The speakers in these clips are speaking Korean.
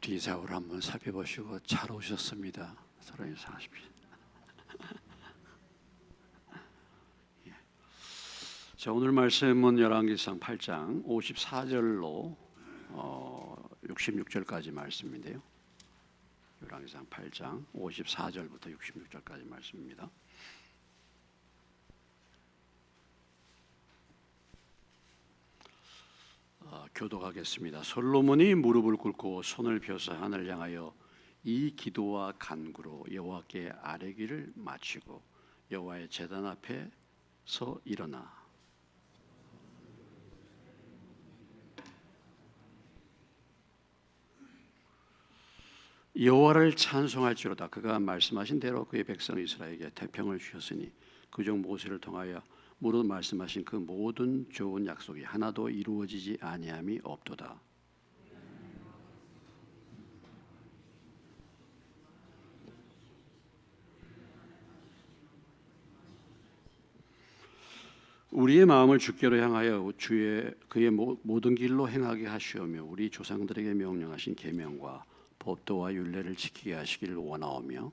기사를 한번 살펴보시고 잘 오셨습니다. 서로 인사하십시오. 자, 오늘 말씀은 열왕기상 8장 54절로 66절까지 말씀인데요. 열왕기상 8장 54절부터 66절까지 말씀입니다. 교독하겠습니다. 솔로몬이 무릎을 꿇고 손을 펴서 하늘을 향하여 이 기도와 간구로 여호와께 아뢰기를 마치고 여호와의 제단 앞에서 일어나 여호와를 찬송할지로다. 그가 말씀하신 대로 그의 백성 이스라엘에게 태평을 주셨으니 그중 모세를 통하여 무릇 말씀하신 그 모든 좋은 약속이 하나도 이루어지지 아니함이 없도다. 우리의 마음을 주께로 향하여 그의 모든 길로 행하게 하시오며 우리 조상들에게 명령하신 계명과 법도와 율례를 지키게 하시기를 원하오며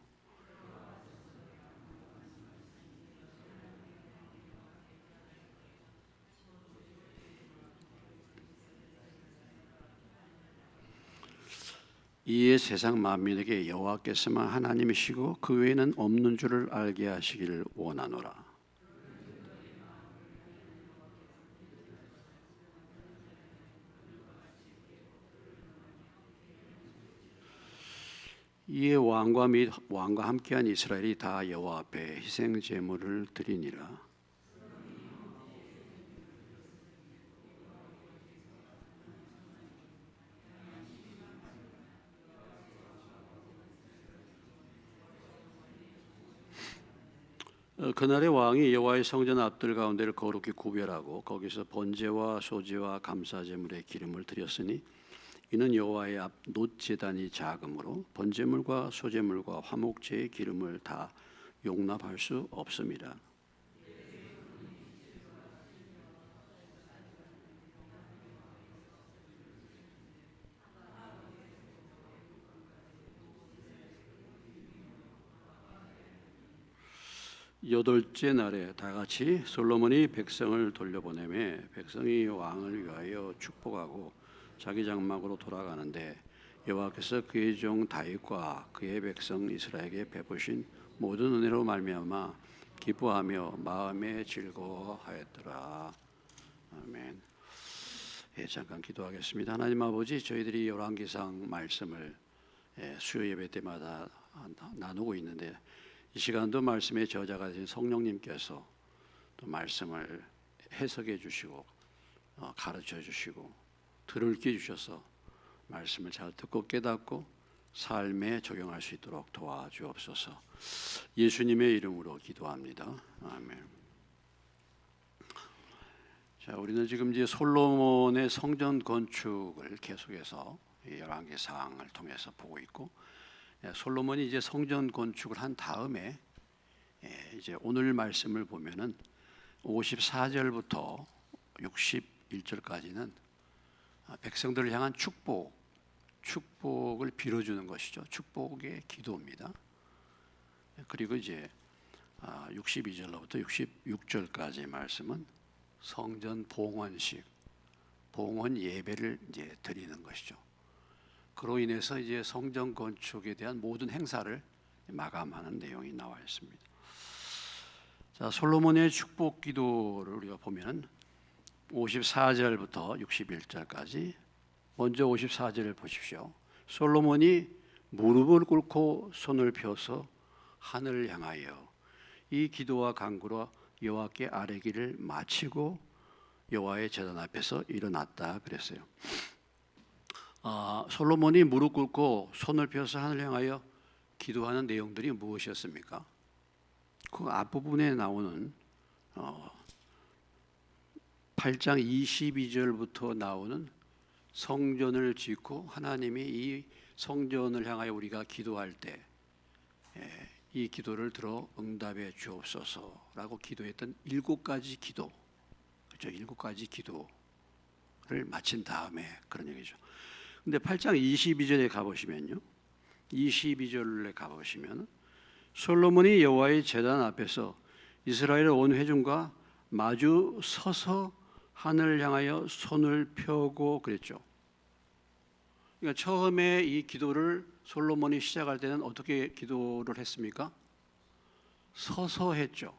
이에 세상 만민에게 여호와께서만 하나님이시고 그 외에는 없는 줄을 알게 하시기를 원하노라. 이에 왕과 및 왕과 함께한 이스라엘이 다 여호와 앞에 희생 제물을 드리니라. 그날의 왕이 여호와의 성전 앞들 가운데를 거룩히 구별하고 거기서 번제와 소제와 감사 제물의 기름을 드렸으니 이는 여호와의 앞 놋제단이 작으므로 번제물과 소제물과 화목제의 기름을 다 용납할 수 없습니다. 여덟째 날에 다같이 솔로몬이 백성을 돌려보내매 백성이 왕을 위하여 축복하고 자기 장막으로 돌아가는데 여호와께서 그의 종 다윗과 그의 백성 이스라엘에게 베푸신 모든 은혜로 말미암아 기뻐하며 마음에 즐거워하였더라. 아멘. 잠깐 기도하겠습니다. 하나님 아버지, 저희들이 열왕기상 말씀을 수요 예배 때마다 나누고 있는데 이 시간도 말씀의 저자가 되신 성령님께서 또 말씀을 해석해 주시고 가르쳐 주시고 들을 귀 주셔서 말씀을 잘 듣고 깨닫고 삶에 적용할 수 있도록 도와주옵소서. 예수님의 이름으로 기도합니다. 아멘. 자, 우리는 지금 이제 솔로몬의 성전 건축을 계속해서 열왕기상을 통해서 보고 있고, 솔로몬이 이제 성전 건축을 한 다음에 이제 오늘 말씀을 보면은 54절부터 61절까지는 백성들을 향한 축복을 빌어주는 것이죠. 축복의 기도입니다. 그리고 이제 62절로부터 66절까지 말씀은 성전 봉헌식, 봉헌 예배를 이제 드리는 것이죠. 그로 인해서 이제 성전 건축에 대한 모든 행사를 마감하는 내용이 나와 있습니다. 자, 솔로몬의 축복 기도를 우리가 보면은 54절부터 61절까지 먼저 54절을 보십시오. 솔로몬이 무릎을 꿇고 손을 펴서 하늘을 향하여 이 기도와 간구로 여호와께 아뢰기를 마치고 여호와의 제단 앞에서 일어났다 그랬어요. 솔로몬이 무릎 꿇고 손을 펴서 하늘을 향하여 기도하는 내용들이 무엇이었습니까? 그 앞부분에 나오는 8장 22절부터 나오는 성전을 짓고 하나님이 이 성전을 향하여 우리가 기도할 때 이 기도를 들어 응답해 주옵소서라고 기도했던 7가지 기도, 그렇죠? 7가지 기도를 마친 다음에 그런 얘기죠. 근데 8장 22절에 가보시면요. 22절에 가보시면 솔로몬이 여호와의 제단 앞에서 이스라엘 온 회중과 마주 서서 하늘을 향하여 손을 펴고 그랬죠. 그러니까 처음에 이 기도를 솔로몬이 시작할 때는 어떻게 기도를 했습니까? 서서 했죠.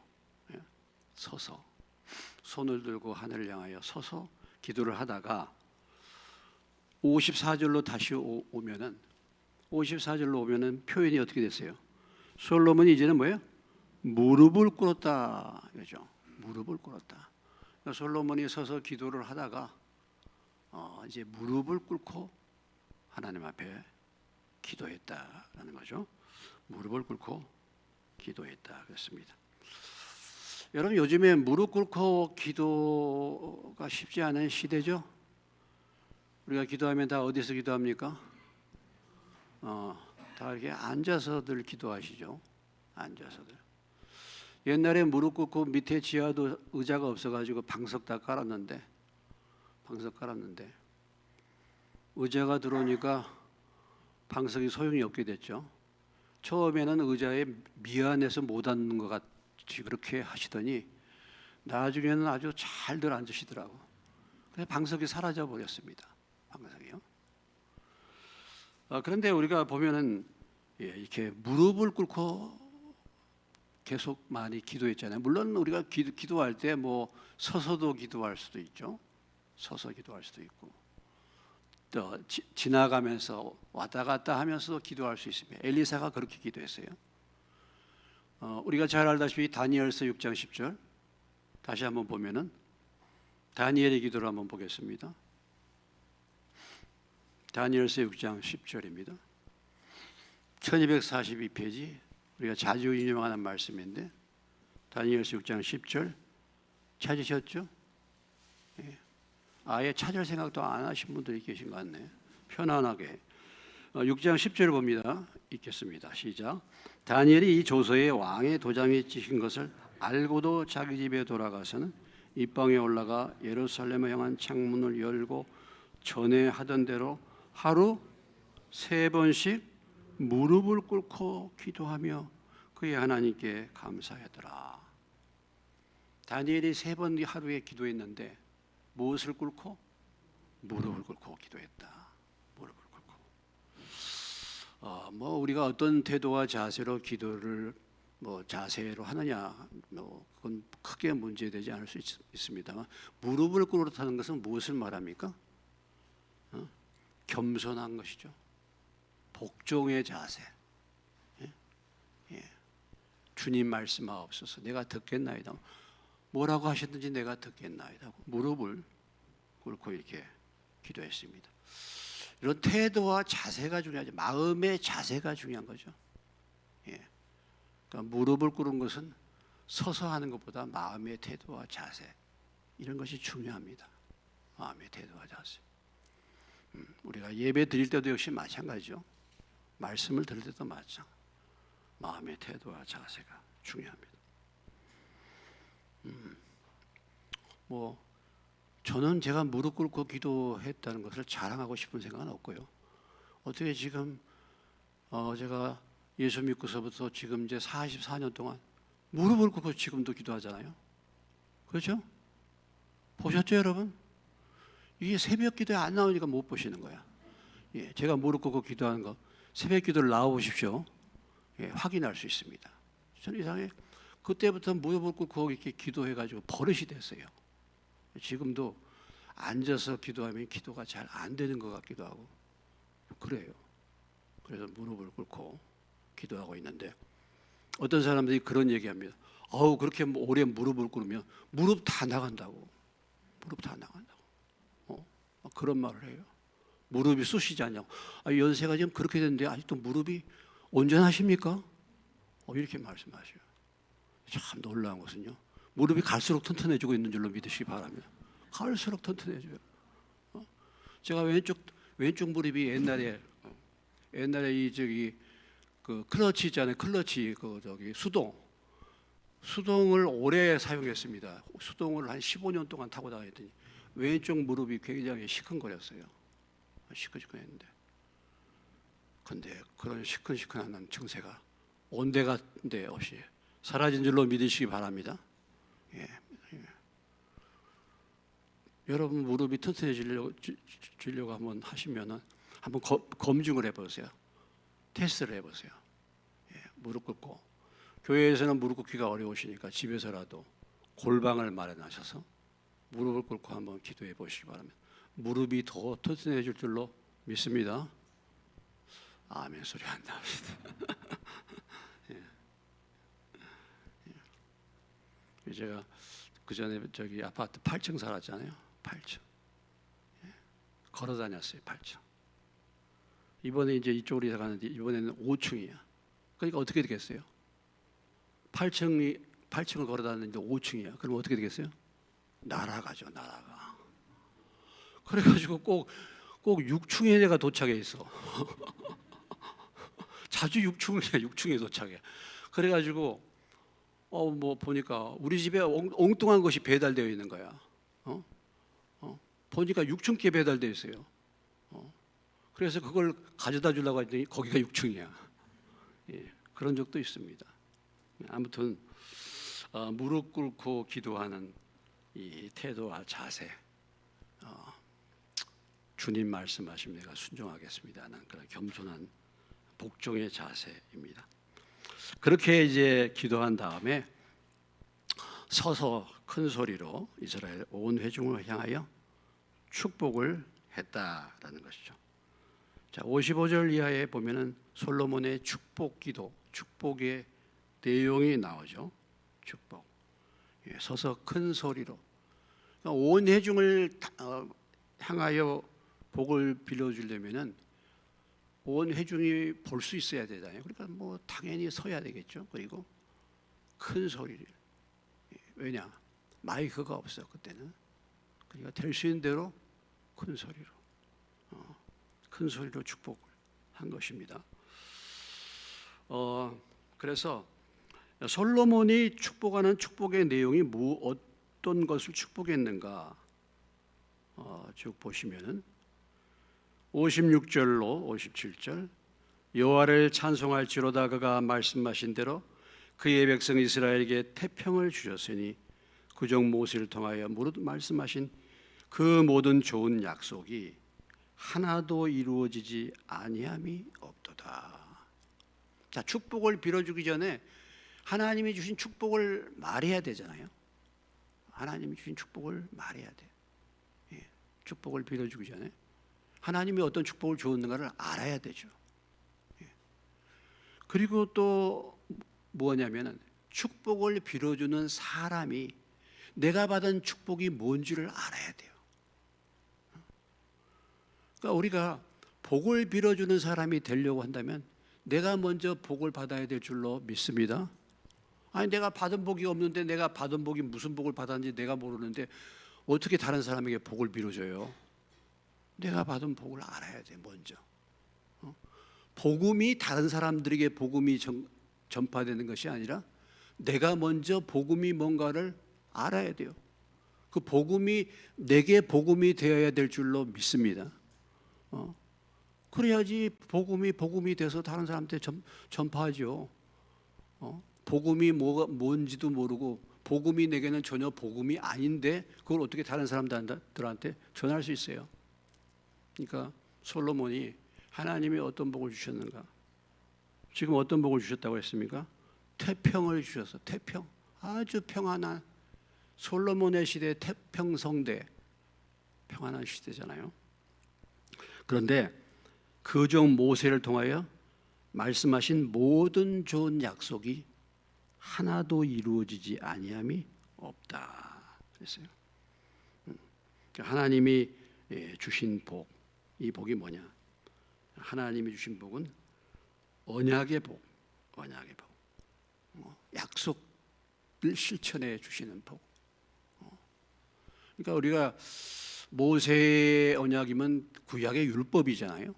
서서 손을 들고 하늘을 향하여 서서 기도를 하다가 54절로 다시 오면은 54절로 오면은 표현이 어떻게 됐어요? 솔로몬이 이제는 뭐예요? 무릎을 꿇었다 그죠? 무릎을 꿇었다. 그러니까 솔로몬이 서서 기도를 하다가 이제 무릎을 꿇고 하나님 앞에 기도했다라는 거죠. 무릎을 꿇고 기도했다 그랬습니다. 여러분 요즘에 무릎 꿇고 기도가 쉽지 않은 시대죠. 우리가 기도하면 다 어디서 기도합니까? 다 이렇게 앉아서들 기도하시죠. 앉아서들. 옛날에 무릎 꿇고 밑에 지하도 의자가 없어가지고 방석 다 깔았는데 의자가 들어오니까 방석이 소용이 없게 됐죠. 처음에는 의자에 미안해서 못 앉는 것 같이 그렇게 하시더니 나중에는 아주 잘들 앉으시더라고. 그래서 방석이 사라져 버렸습니다. 방석이요. 그런데 우리가 보면은 이렇게 무릎을 꿇고 계속 많이 기도했잖아요. 물론 우리가 기도할 때 뭐 서서도 기도할 수도 있죠. 서서 기도할 수도 있고 또 지나가면서 왔다 갔다 하면서도 기도할 수 있습니다. 엘리사가 그렇게 기도했어요. 우리가 잘 알다시피 다니엘서 6장 10절 다시 한번 보면은 다니엘의 기도를 한번 보겠습니다. 다니엘서 6장 10절입니다. 1242페이지 우리가 자주 인용하는 말씀인데 다니엘서 6장 10절 찾으셨죠? 아예 찾을 생각도 안 하신 분들이 계신 것 같네요. 편안하게 6장 10절을 봅니다. 읽겠습니다. 시작. 다니엘이 이 조서에 왕의 도장이 찍힌 것을 알고도 자기 집에 돌아가서는 입방에 올라가 예루살렘을 향한 창문을 열고 전에 하던 대로 하루 3번씩 무릎을 꿇고 기도하며 그의 하나님께 감사하더라. 다니엘이 3번 하루에 기도했는데 무엇을 꿇고? 무릎을 꿇고 기도했다. 무릎을 꿇고. 뭐 우리가 어떤 태도와 자세로 기도를 자세로 하느냐, 그건 크게 문제되지 않을 수 있습니다만 무릎을 꿇었다는 것은 무엇을 말합니까? 겸손한 것이죠. 복종의 자세. 주님 말씀하옵소서. 내가 듣겠나이다. 뭐라고 하셨든지 내가 듣겠나이다. 무릎을 꿇고 이렇게 기도했습니다. 이런 태도와 자세가 중요하죠. 마음의 자세가 중요한 거죠. 그러니까 무릎을 꿇은 것은 서서 하는 것보다 마음의 태도와 자세 이런 것이 중요합니다. 마음의 태도와 자세. 우리가 예배 드릴 때도 역시 마찬가지죠. 말씀을 들을 때도 마찬가지. 마음의 태도와 자세가 중요합니다. 저는 제가 무릎 꿇고 기도했다는 것을 자랑하고 싶은 생각은 없고요. 어떻게 지금 제가 예수 믿고서부터 지금 이제 44년 동안 무릎을 꿇고 지금도 기도하잖아요. 그렇죠? 보셨죠, 여러분? 이게 새벽 기도에 안 나오니까 못 보시는 거야. 제가 무릎 꿇고 기도하는 거 새벽 기도를 나와 보십시오. 확인할 수 있습니다. 저는 이상하게 그때부터 무릎을 꿇고 이렇게 기도해가지고 버릇이 됐어요. 지금도 앉아서 기도하면 기도가 잘 안 되는 것 같기도 하고 그래요. 그래서 무릎을 꿇고 기도하고 있는데 어떤 사람들이 그런 얘기합니다. 그렇게 오래 무릎을 꿇으면 무릎 다 나간다고. 무릎 다 나간다고. 그런 말을 해요. 무릎이 쑤시지 않냐고. 연세가 지금 그렇게 됐는데 아직도 무릎이 온전하십니까? 이렇게 말씀하셔요. 참 놀라운 것은요. 무릎이 갈수록 튼튼해지고 있는 줄로 믿으시기 바랍니다. 갈수록 튼튼해져요. 제가 왼쪽 무릎이 옛날에 그 클러치 있잖아요. 클러치 수동을 오래 사용했습니다. 수동을 한 15년 동안 타고 다녔더니 왼쪽 무릎이 굉장히 시큰거렸어요. 시큰시큰했는데, 근데 그런 시큰시큰한 증세가 온데간데 없이 사라진 줄로 믿으시기 바랍니다. 예. 예. 여러분 무릎이 튼튼해지려고 한번 하시면은 한번 검증을 해보세요. 테스트를 해보세요. 예. 무릎 꿇고, 교회에서는 무릎 꿇기가 어려우시니까 집에서라도 골방을 마련하셔서 무릎을 꿇고 한번 기도해 보시기 바랍니다. 무릎이 더 튼튼해질 줄로 믿습니다. 아멘 소리 안 나옵니다. 예. 예. 제가 그 전에 저기 아파트 8층 살았잖아요. 8층. 예. 걸어 다녔어요. 8층. 이번에 이제 이쪽으로 이사 가는데 이번에는 5층이야. 그러니까 어떻게 되겠어요? 8층을 걸어 다녔는데 5층이야. 그럼 어떻게 되겠어요? 날아가죠, 날아가. 그래가지고 꼭 6층에 내가 도착해 있어. 자주 6층에 도착해. 그래가지고 뭐 보니까 우리 집에 엉뚱한 것이 배달되어 있는 거야. 보니까 6층께 배달되어 있어요. 그래서 그걸 가져다 주려고 했더니 거기가 6층이야. 예, 그런 적도 있습니다. 아무튼 무릎 꿇고 기도하는 이 태도와 자세, 주님 말씀하시면 내가 순종하겠습니다는 그런 겸손한 복종의 자세입니다. 그렇게 이제 기도한 다음에 서서 큰 소리로 이스라엘 온 회중을 향하여 축복을 했다라는 것이죠. 자, 55절 이하에 보면은 솔로몬의 축복 기도, 축복의 내용이 나오죠. 축복. 예, 서서 큰 소리로. 그러니까 온 회중을 향하여 복을 빌어주려면은 온 회중이 볼 수 있어야 되잖아요. 그러니까 뭐 당연히 서야 되겠죠. 그리고 큰 소리를. 왜냐? 마이크가 없어 그때는. 그러니까 될 수 있는 대로 큰 소리로 축복을 한 것입니다. 그래서 솔로몬이 축복하는 축복의 내용이 어떤 것을 축복했는가 쭉 보시면은 56절로 57절 여호와를 찬송할지로다 그가 말씀하신 대로 그의 백성 이스라엘에게 태평을 주셨으니 그종 모세를 통하여 무릇 말씀하신 그 모든 좋은 약속이 하나도 이루어지지 아니함이 없도다. 자, 축복을 빌어주기 전에 하나님이 주신 축복을 말해야 되잖아요. 하나님이 주신 축복을 말해야 돼. 예, 축복을 빌어주기 전에 하나님이 어떤 축복을 주었는가를 알아야 되죠. 예. 그리고 또 뭐냐면은 축복을 빌어주는 사람이 내가 받은 축복이 뭔지를 알아야 돼요. 그러니까 우리가 복을 빌어주는 사람이 되려고 한다면 내가 먼저 복을 받아야 될 줄로 믿습니다. 아니 내가 받은 복이 없는데 내가 받은 복이 무슨 복을 받았는지 내가 모르는데 어떻게 다른 사람에게 복을 빌어줘요? 내가 받은 복을 알아야 돼 먼저. 복음이 다른 사람들에게 복음이 전파되는 것이 아니라 내가 먼저 복음이 뭔가를 알아야 돼요. 그 복음이 내게 복음이 되어야 될 줄로 믿습니다. 그래야지 복음이 돼서 다른 사람한테 전파하죠. 복음이 뭔지도 모르고 복음이 내게는 전혀 복음이 아닌데 그걸 어떻게 다른 사람들한테 전할 수 있어요? 그러니까 솔로몬이 하나님이 어떤 복을 주셨는가? 지금 어떤 복을 주셨다고 했습니까? 태평을 주셔서 태평, 아주 평안한 솔로몬의 시대 태평성대 평안한 시대잖아요. 그런데 그종 모세를 통하여 말씀하신 모든 좋은 약속이 하나도 이루어지지 아니함이 없다 그랬어요. 하나님이 주신 복, 이 복이 뭐냐? 하나님이 주신 복은 언약의 복, 약속을 실천해 주시는 복. 그러니까 우리가 모세의 언약이면 구약의 율법이잖아요.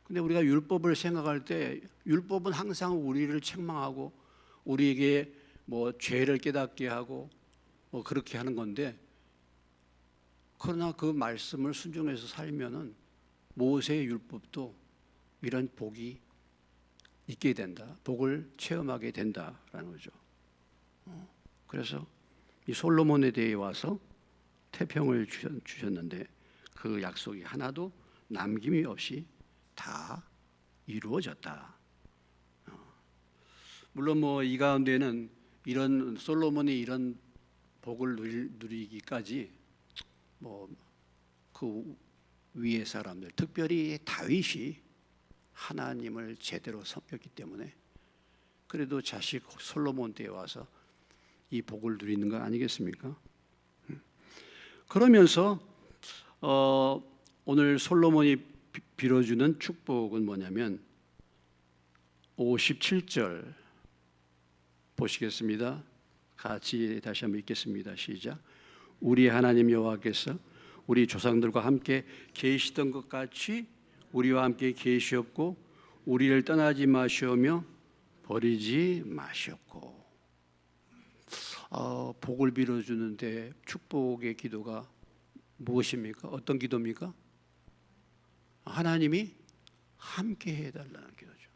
근데 우리가 율법을 생각할 때 율법은 항상 우리를 책망하고 우리에게 뭐 죄를 깨닫게 하고 뭐 그렇게 하는 건데 그러나 그 말씀을 순종해서 살면은 모세의 율법도 이런 복이 있게 된다. 복을 체험하게 된다라는 거죠. 그래서 이 솔로몬에 대해 와서 태평을 주셨는데 그 약속이 하나도 남김이 없이 다 이루어졌다. 물론 뭐 이 가운데는 이런 솔로몬이 이런 복을 누리기까지 뭐 그 위의 사람들, 특별히 다윗이 하나님을 제대로 섬겼기 때문에 그래도 자식 솔로몬 때에 와서 이 복을 누리는 거 아니겠습니까? 그러면서 오늘 솔로몬이 빌어주는 축복은 뭐냐면 57절 보시겠습니다. 같이 다시 한번 읽겠습니다. 시작. 우리 하나님 여호와께서 우리 조상들과 함께 계시던 것 같이 우리와 함께 계시었고 우리를 떠나지 마시오며 버리지 마시었고. 복을 빌어주는데 축복의 기도가 무엇입니까? 어떤 기도입니까? 하나님이 함께 해달라는 기도죠.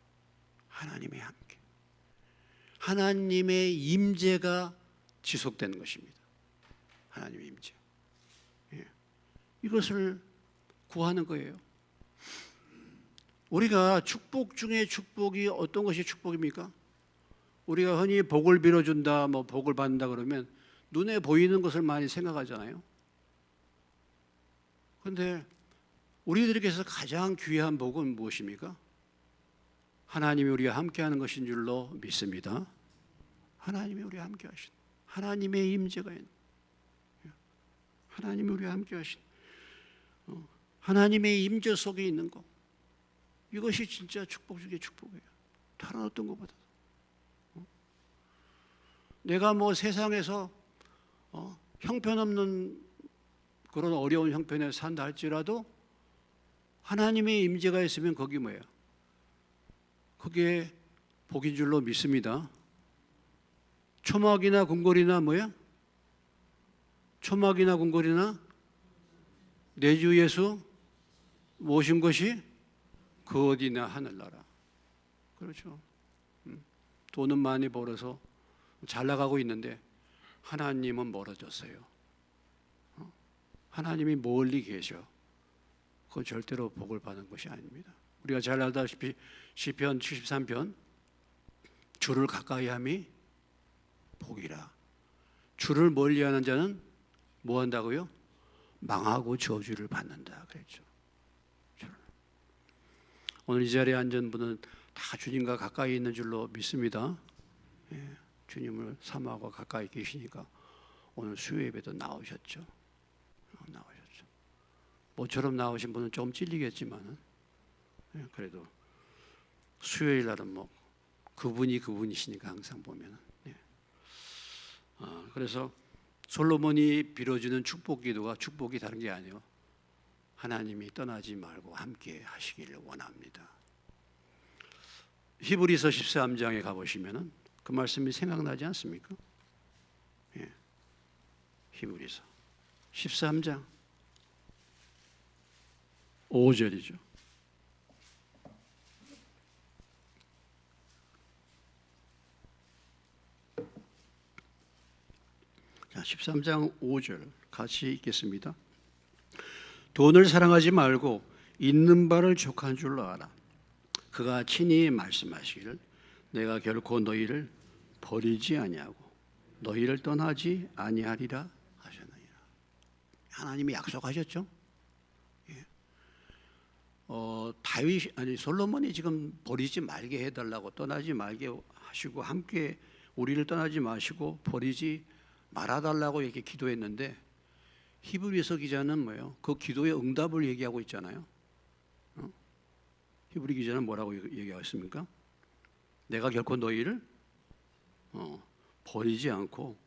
하나님이 함께. 하나님의 임재가 지속되는 것입니다. 하나님의 임재. 이것을 구하는 거예요. 우리가 축복 중에 축복이 어떤 것이 축복입니까? 우리가 흔히 복을 빌어준다, 뭐 복을 받는다 그러면 눈에 보이는 것을 많이 생각하잖아요. 그런데 우리들에게서 가장 귀한 복은 무엇입니까? 하나님이 우리와 함께하는 것인 줄로 믿습니다. 하나님이 우리와 함께하신, 하나님의 임재가 있는, 하나님이 우리와 함께하신, 하나님의 임재 속에 있는 것, 이것이 진짜 축복 중에 축복이에요. 다른 어떤 것보다. 내가 뭐 세상에서 형편없는 그런 어려운 형편에 산다 할지라도 하나님의 임재가 있으면 거기 뭐예요? 그게 복인 줄로 믿습니다. 초막이나 궁궐이나 뭐야? 초막이나 궁궐이나 내 주 예수 모신 것이 그 어디나 하늘나라. 그렇죠. 돈은 많이 벌어서 잘 나가고 있는데 하나님은 멀어졌어요. 하나님이 멀리 계셔. 그건 절대로 복을 받는 것이 아닙니다. 우리가 잘 알다시피 시편 73편 주를 가까이 함이 복이라. 주를 멀리하는 자는 뭐 한다고요? 망하고 저주를 받는다 그랬죠. 오늘 이 자리에 앉은 분은 다 주님과 가까이 있는 줄로 믿습니다. 주님을 사모하고 가까이 계시니까 오늘 수요 예배도 나오셨죠. 나오셨죠. 모처럼 나오신 분은 좀 찔리겠지만 그래도 수요일 날은 뭐 그분이 그분이시니까 항상 보면은. 그래서 솔로몬이 빌어주는 축복 기도가 축복이 다른 게 아니에요. 하나님이 떠나지 말고 함께 하시기를 원합니다. 히브리서 13장에 가보시면 그 말씀이 생각나지 않습니까? 히브리서 13장 5절이죠. 자, 13장 5절 같이 읽겠습니다. 돈을 사랑하지 말고 있는 바를 족한 줄로 알아. 그가 친히 말씀하시기를 내가 결코 너희를 버리지 아니하고 너희를 떠나지 아니하리라 하셨느니라. 하나님이 약속하셨죠. 솔로몬이 지금 버리지 말게 해달라고, 떠나지 말게 하시고 함께 우리를 떠나지 마시고 버리지 말아달라고 이렇게 기도했는데 히브리서 기자는 뭐예요? 그 기도의 응답을 얘기하고 있잖아요. 히브리 기자는 뭐라고 얘기하셨습니까? 내가 결코 너희를 버리지 않고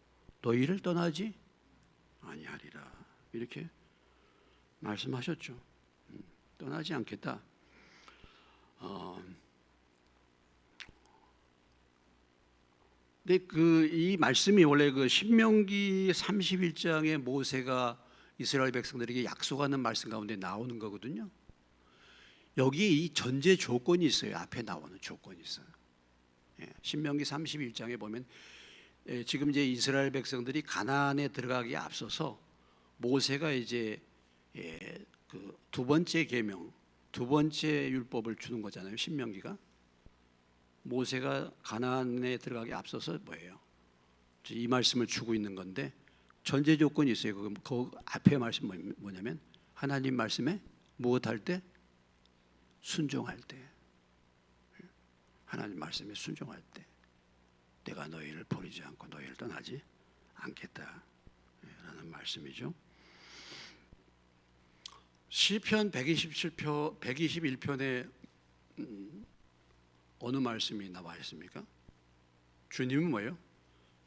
너희를 떠나지 아니하리라 이렇게 말씀하셨죠. 떠나지 않겠다. 근데 이 말씀이 원래 그 신명기 31장에 모세가 이스라엘 백성들에게 약속하는 말씀 가운데 나오는 거거든요. 여기에 이 전제 조건이 있어요. 앞에 나오는 조건이 있어요. 신명기 31장에 보면 지금 이제 이스라엘 백성들이 가나안에 들어가기에 앞서서 모세가 이제 그 두 번째 계명, 두 번째 율법을 주는 거잖아요. 신명기가. 모세가 가나안에 들어가기에 앞서서 뭐예요? 이 말씀을 주고 있는 건데 전제 조건이 있어요. 그 앞에 말씀 뭐냐면 하나님 말씀에 무엇할 때? 순종할 때. 하나님 말씀에 순종할 때 내가 너희를 버리지 않고 너희를 떠나지 않겠다 라는 말씀이죠. 시편 121편에 어느 말씀이 나와 있습니까? 주님은 뭐예요?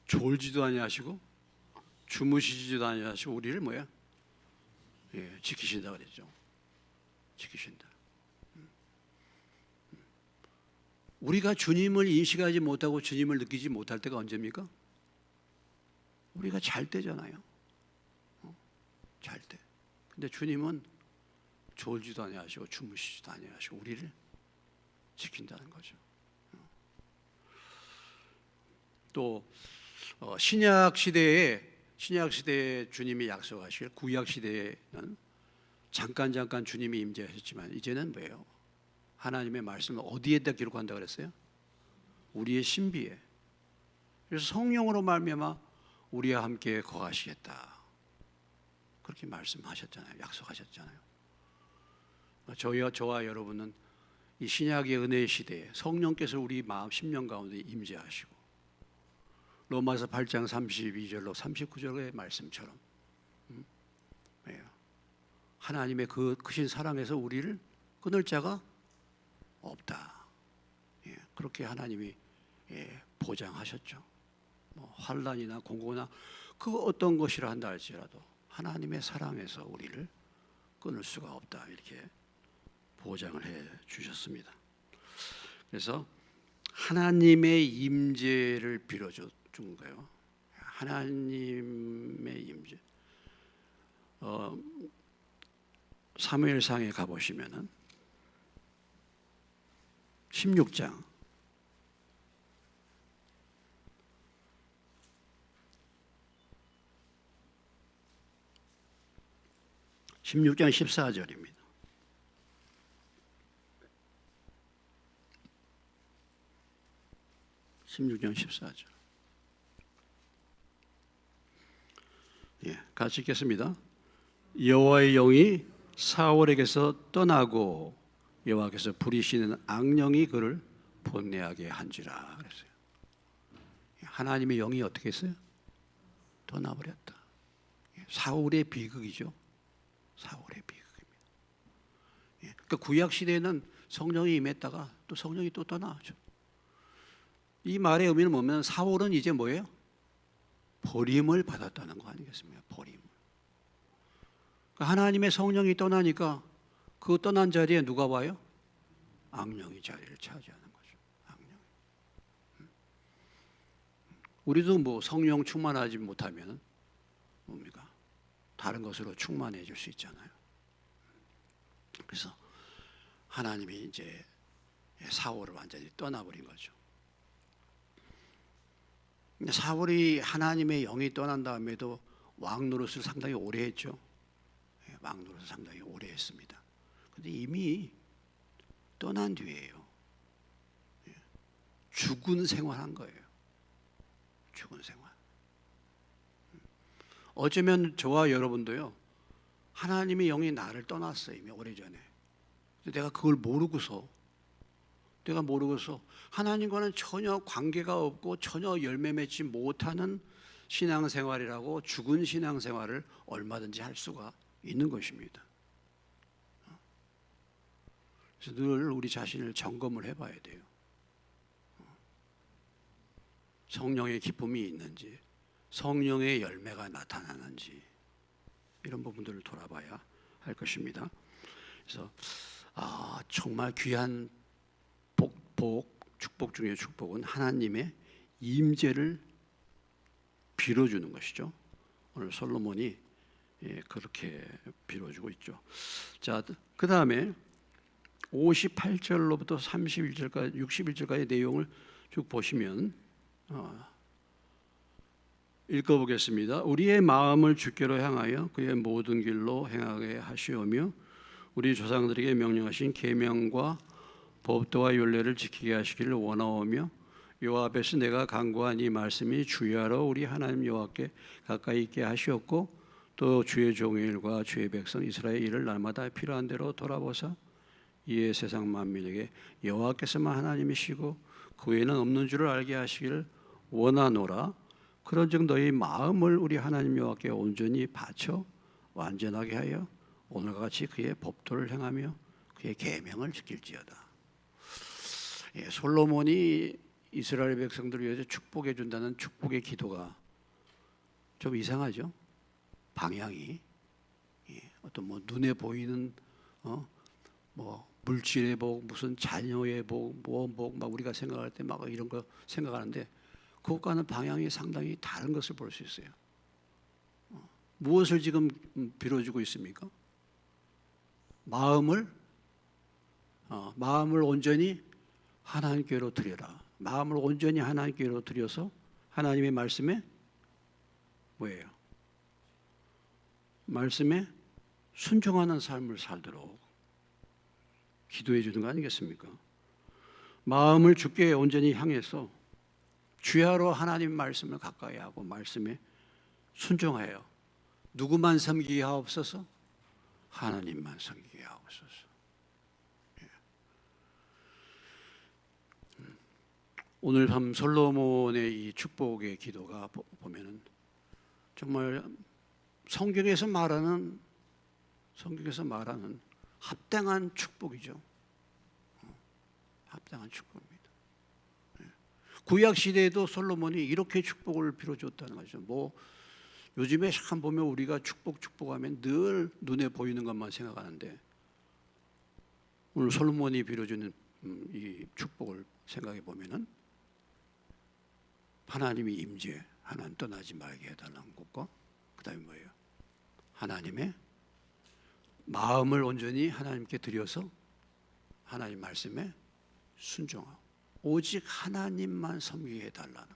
졸지도 아니하시고 주무시지도 아니하시고 우리를 뭐야? 지키신다 그랬죠. 지키신다. 우리가 주님을 인식하지 못하고 주님을 느끼지 못할 때가 언제입니까? 우리가 잘 때잖아요. 잘 때. 근데 주님은 졸지도 아니하시고 주무시지도 아니하시고 우리를 지킨다는 거죠. 또 신약 시대에 주님이 약속하실 구약 시대에는 잠깐 주님이 임재하셨지만 이제는 뭐예요? 하나님의 말씀을 어디에다 기록한다 그랬어요? 우리의 신비에. 그래서 성령으로 말미암아 우리와 함께 거하시겠다. 그렇게 말씀하셨잖아요. 약속하셨잖아요. 저와 여러분은 이 신약의 은혜의 시대에 성령께서 우리 마음 심령 가운데 임재하시고 로마서 8장 32절로 39절의 말씀처럼 하나님의 그 크신 사랑에서 우리를 끊을 자가 없다. 그렇게 하나님이 보장하셨죠. 환난이나 공고나 그 어떤 것이라 한다 할지라도 하나님의 사랑에서 우리를 끊을 수가 없다. 이렇게 보장을 해 주셨습니다. 그래서 하나님의 임재를 빌어준 거예요. 하나님의 임재. 사무엘상에 가보시면은 16장 14절입니다. 16장 14절. 같이 읽겠습니다. 여호와의 영이 사울에게서 떠나고 여호와께서 부리시는 악령이 그를 본내하게 한지라 그랬어요. 하나님의 영이 어떻게 했어요? 떠나버렸다. 사울의 비극이죠. 사울의 비극입니다. 그러니까 구약 시대에는 성령이 임했다가 또 성령이 또 떠나죠. 이 말의 의미는 뭐냐면 사울은 이제 뭐예요? 버림을 받았다는 거 아니겠습니까? 버림을. 그러니까 하나님의 성령이 떠나니까 그 떠난 자리에 누가 와요? 악령이 자리를 차지하는 거죠. 악령이. 우리도 뭐 성령 충만하지 못하면 뭡니까? 다른 것으로 충만해 줄 수 있잖아요. 그래서 하나님이 이제 사울을 완전히 떠나버린 거죠. 사울이 하나님의 영이 떠난 다음에도 왕 노릇을 상당히 오래 했죠. 왕 노릇을 상당히 오래 했습니다. 근데 이미 떠난 뒤에요. 죽은 생활한 거예요. 죽은 생활. 어쩌면 저와 여러분도요. 하나님의 영이 나를 떠났어요. 이미 오래전에. 내가 그걸 모르고서 하나님과는 전혀 관계가 없고 전혀 열매 맺지 못하는 신앙생활이라고 죽은 신앙생활을 얼마든지 할 수가 있는 것입니다. 그래서 늘 우리 자신을 점검을 해봐야 돼요. 성령의 기쁨이 있는지, 성령의 열매가 나타나는지 이런 부분들을 돌아봐야 할 것입니다. 그래서 정말 귀한 축복 중에 축복은 하나님의 임재를 빌어주는 것이죠. 오늘 솔로몬이 그렇게 빌어주고 있죠. 자, 그 다음에 58절로부터 31절까지 61절까지 내용을 쭉 보시면 읽어보겠습니다. 우리의 마음을 주께로 향하여 그의 모든 길로 행하게 하시오며 우리 조상들에게 명령하신 계명과 법도와 율례를 지키게 하시기를 원하오며 여호와 앞에서 내가 간구한 이 말씀이 주야로 우리 하나님 여호와께 가까이 있게 하시옵고 또 주의 종의 일과 주의 백성 이스라엘 일을 날마다 필요한 대로 돌아보사 이에 세상 만민에게 여호와께서만 하나님이시고 그 외에는 없는 줄을 알게 하시기를 원하노라. 그런즉 너희 마음을 우리 하나님 여호와께 온전히 바쳐 완전하게 하여 오늘과 같이 그의 법도를 행하며 그의 계명을 지킬지어다. 솔로몬이 이스라엘 백성들을 위해서 축복해 준다는 축복의 기도가 좀 이상하죠. 방향이 어떤 뭐 눈에 보이는 뭐 물질의 복, 무슨 자녀의 복, 뭐 막 우리가 생각할 때 막 이런 거 생각하는데 그것과는 방향이 상당히 다른 것을 볼 수 있어요. 무엇을 지금 빌어주고 있습니까? 마음을 온전히 하나님께로 드려라. 마음을 온전히 하나님께로 드려서 하나님의 말씀에 뭐예요? 말씀에 순종하는 삶을 살도록 기도해 주는 거 아니겠습니까? 마음을 주께 온전히 향해서 주야로 하나님 말씀을 가까이 하고 말씀에 순종하여 누구만 섬기게 하옵소서? 하나님만 섬기게 하옵소서. 오늘 밤 솔로몬의 이 축복의 기도가 보면은 정말 성경에서 말하는 합당한 축복이죠. 합당한 축복입니다. 구약 시대에도 솔로몬이 이렇게 축복을 빌어줬다는 거죠. 뭐 요즘에 참 보면 우리가 축복하면 늘 눈에 보이는 것만 생각하는데 오늘 솔로몬이 빌어주는 이 축복을 생각해 보면은 하나님이 임재, 하나님 떠나지 말게 해달라는 것과 그다음에 뭐예요? 하나님의 마음을 온전히 하나님께 드려서 하나님 말씀에 순종하고 오직 하나님만 섬기게 해달라는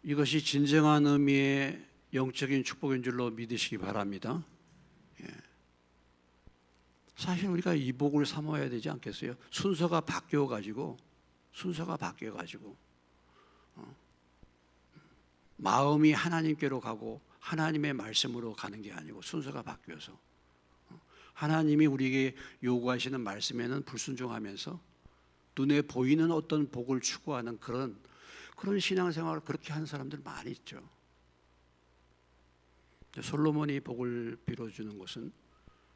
이것이 진정한 의미의 영적인 축복인 줄로 믿으시기 바랍니다. 사실 우리가 이 복을 삼아야 되지 않겠어요? 순서가 바뀌어가지고 마음이 하나님께로 가고 하나님의 말씀으로 가는 게 아니고 순서가 바뀌어서 하나님이 우리에게 요구하시는 말씀에는 불순종하면서 눈에 보이는 어떤 복을 추구하는 그런 신앙생활을 그렇게 하는 사람들 많이 있죠. 솔로몬이 복을 빌어주는 것은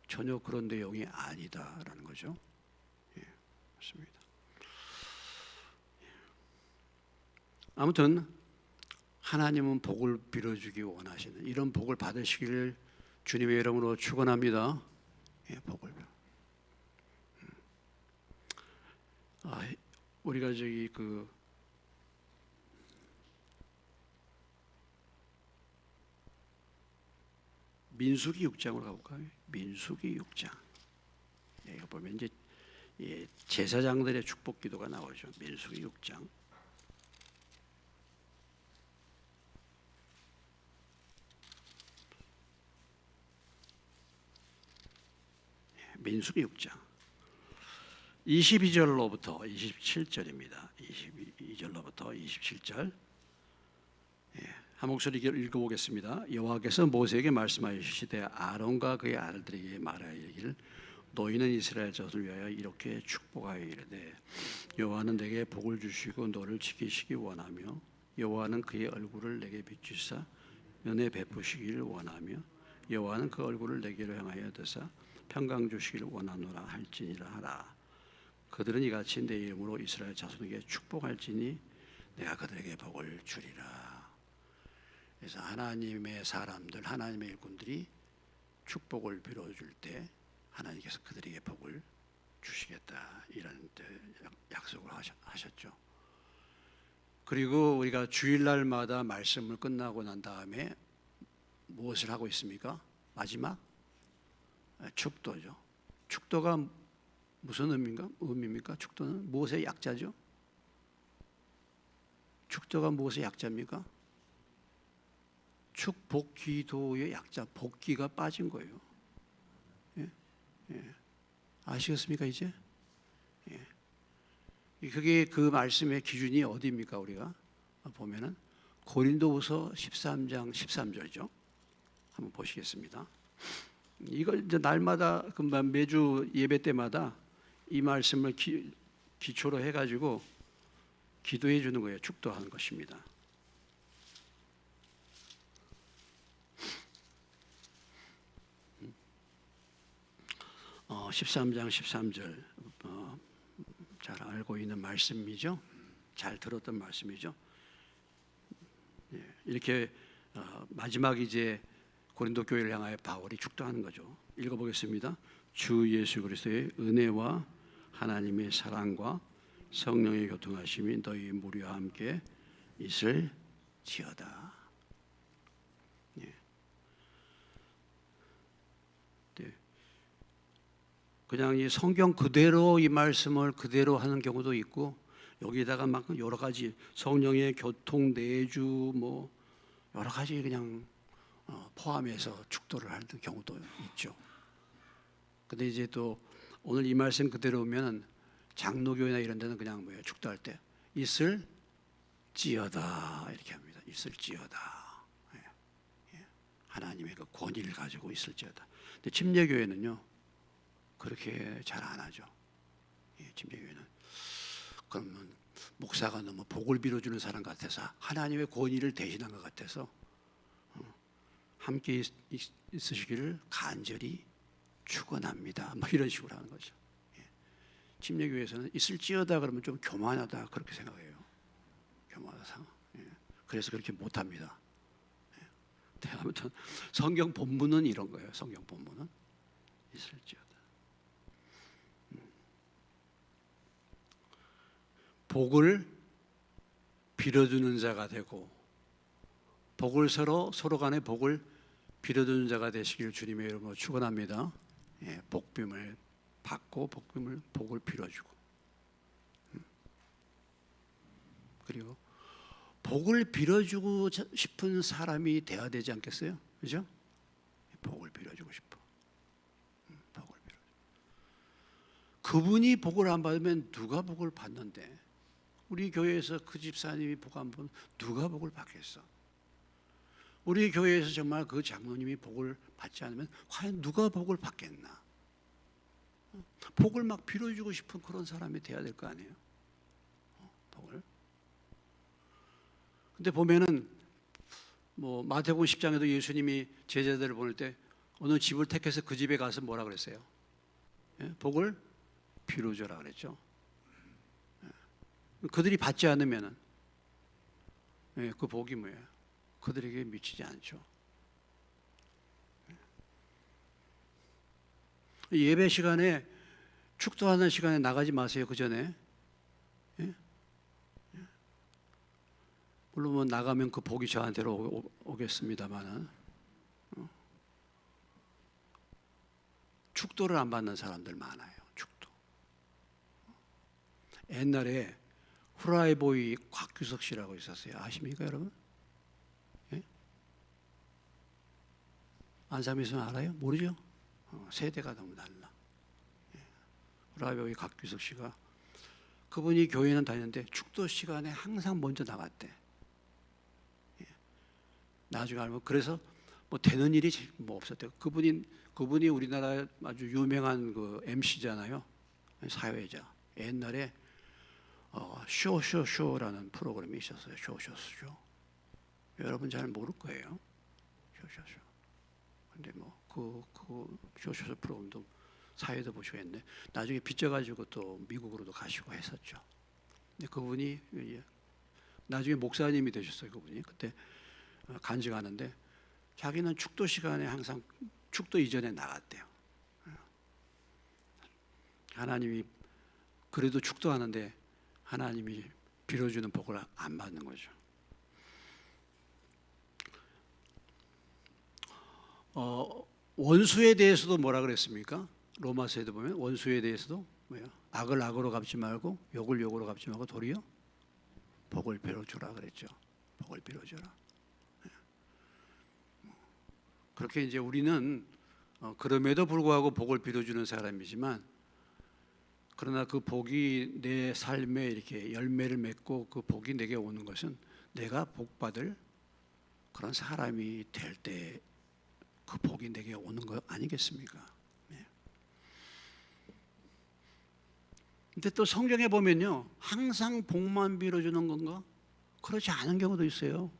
전혀 그런 내용이 아니다라는 거죠. 맞습니다. 아무튼 하나님은 복을 빌어주기 원하시는 이런 복을 받으시기를 주님의 이름으로 축원합니다. 복을 우리가 민수기 6장으로 가볼까요? 민수기 6장. 여기 보면 이제 제사장들의 축복 기도가 나오죠. 민수기 6장. 민수기 6장 22절로부터 27절입니다. 22절로부터 27절. 한 목소리 읽어보겠습니다. 여호와께서 모세에게 말씀하시되 아론과 그의 아들들에게 말하여 이르기를 너희는 이스라엘 자손을 위하여 이렇게 축복하여 이르되 여호와는 내게 복을 주시고 너를 지키시기 원하며 여호와는 그의 얼굴을 내게 비추사 은혜 베푸시기를 원하며 여호와는 그 얼굴을 내게로 향하여 드사 평강 주시기를 원하노라 할지니라 하라. 그들은 이같이 내 이름으로 이스라엘 자손에게 축복할지니 내가 그들에게 복을 주리라. 그래서 하나님의 사람들, 하나님의 일꾼들이 축복을 빌어줄 때 하나님께서 그들에게 복을 주시겠다 이런 약속을 하셨죠. 그리고 우리가 주일날마다 말씀을 끝나고 난 다음에 무엇을 하고 있습니까? 마지막 축도죠. 축도가 무슨 의미입니까? 축도는 무엇의 약자죠? 축도가 무엇의 약자입니까? 축복 기도의 약자, 복기가 빠진 거예요. 예? 예. 아시겠습니까 이제? 예. 그게 그 말씀의 기준이 어디입니까? 우리가 보면은 고린도후서 13장 13절이죠. 한번 보시겠습니다. 이걸 이제 날마다 매주 예배 때마다 이 말씀을 기초로 해가지고 기도해 주는 거예요. 축도하는 것입니다. 13장 13절 잘 알고 있는 말씀이죠. 잘 들었던 말씀이죠. 이렇게 마지막 이제 고린도 교회를 향하여 바울이 축도하는 거죠. 읽어보겠습니다. 주 예수 그리스도의 은혜와 하나님의 사랑과 성령의 교통하심이 너희 무리와 함께 있을지어다. 그냥 이 성경 그대로 이 말씀을 그대로 하는 경우도 있고 여기다가 막 여러 가지 성령의 교통 내주 뭐 여러 가지 그냥 포함해서 축도를 하는 경우도 있죠. 근데 이제 또 오늘 이 말씀 그대로 오면 장로교회나 이런 데는 그냥 뭐예요? 축도할 때 있을지어다 이렇게 합니다. 있을지어다. 하나님의 그 권위를 가지고 있을지어다. 근데 침례교회는요 그렇게 잘 안 하죠. 침례교회는 그러면 목사가 너무 복을 빌어주는 사람 같아서 하나님의 권위를 대신한 것 같아서 함께 있으시기를 간절히 축원합니다. 뭐 이런 식으로 하는 거죠. 침례교회에서는 있을지어다 그러면 좀 교만하다 그렇게 생각해요. 교만하다. 그래서 그렇게 못합니다. 아무튼 성경 본문은 이런 거예요. 성경 본문은 있을지어다. 복을 빌어주는 자가 되고 복을 서로 간에 복을 빌어주는 자가 되시길 주님의 이름으로 축원합니다. 복빔을 받고 복을 빌어주고 그리고 복을 빌어주고 싶은 사람이 돼야 되지 않겠어요? 그죠? 복을 빌어주고 싶어. 복을 빌어. 그분이 복을 안 받으면 누가 복을 받는데? 우리 교회에서 그 집사님이 복 안 받으면 누가 복을 받겠어? 우리 교회에서 정말 그 장로님이 복을 받지 않으면 과연 누가 복을 받겠나? 복을 막 빌어주고 싶은 그런 사람이 돼야 될 거 아니에요? 복을. 근데 보면은 뭐 마태복음 10장에도 예수님이 제자들을 보낼 때 어느 집을 택해서 그 집에 가서 뭐라 그랬어요? 복을 빌어줘라 그랬죠. 그들이 받지 않으면은 그 복이 뭐예요? 그들에게 미치지 않죠. 예배 시간에 축도하는 시간에 나가지 마세요. 그 전에 물론 뭐 나가면 그 복이 저한테로 오겠습니다만은 축도를 안 받는 사람들 많아요. 축도. 옛날에 후라이보이 곽규석 씨라고 있었어요. 아십니까 여러분? 안삼에서는 알아요? 모르죠? 세대가 너무 달라. 후라이보이 곽규석 씨가 그분이 교회는 다녔는데 축도 시간에 항상 먼저 나갔대. 나중에 알면 그래서 뭐 되는 일이 뭐 없었대요. 그분이 우리나라 아주 유명한 그 MC잖아요. 사회자. 옛날에 쇼라는 프로그램이 있었어요. 쇼. 여러분 잘 모를 거예요. 쇼. 근데 뭐 그 쇼 프로그램도 사회도 보시고 했는데 나중에 빚져가지고 또 미국으로도 가시고 했었죠. 근데 그분이 나중에 목사님이 되셨어요. 그분이 그때 간증하는데 자기는 축도 시간에 항상 축도 이전에 나갔대요. 하나님이 그래도 축도하는데 하나님이 빌어주는 복을 안 받는 거죠. 원수에 대해서도 뭐라 그랬습니까? 로마서에도 보면 원수에 대해서도 뭐야? 악을 악으로 갚지 말고 욕을 욕으로 갚지 말고 도리어 복을 빌어주라 그랬죠. 복을 빌어주라. 그렇게 이제 우리는 그럼에도 불구하고 복을 빌어주는 사람이지만, 그러나 그 복이 내 삶에 이렇게 열매를 맺고 그 복이 내게 오는 것은 내가 복 받을 그런 사람이 될 때 그 복이 내게 오는 거 아니겠습니까? 근데 또 성경에 보면요, 항상 복만 빌어주는 건가? 그렇지 않은 경우도 있어요.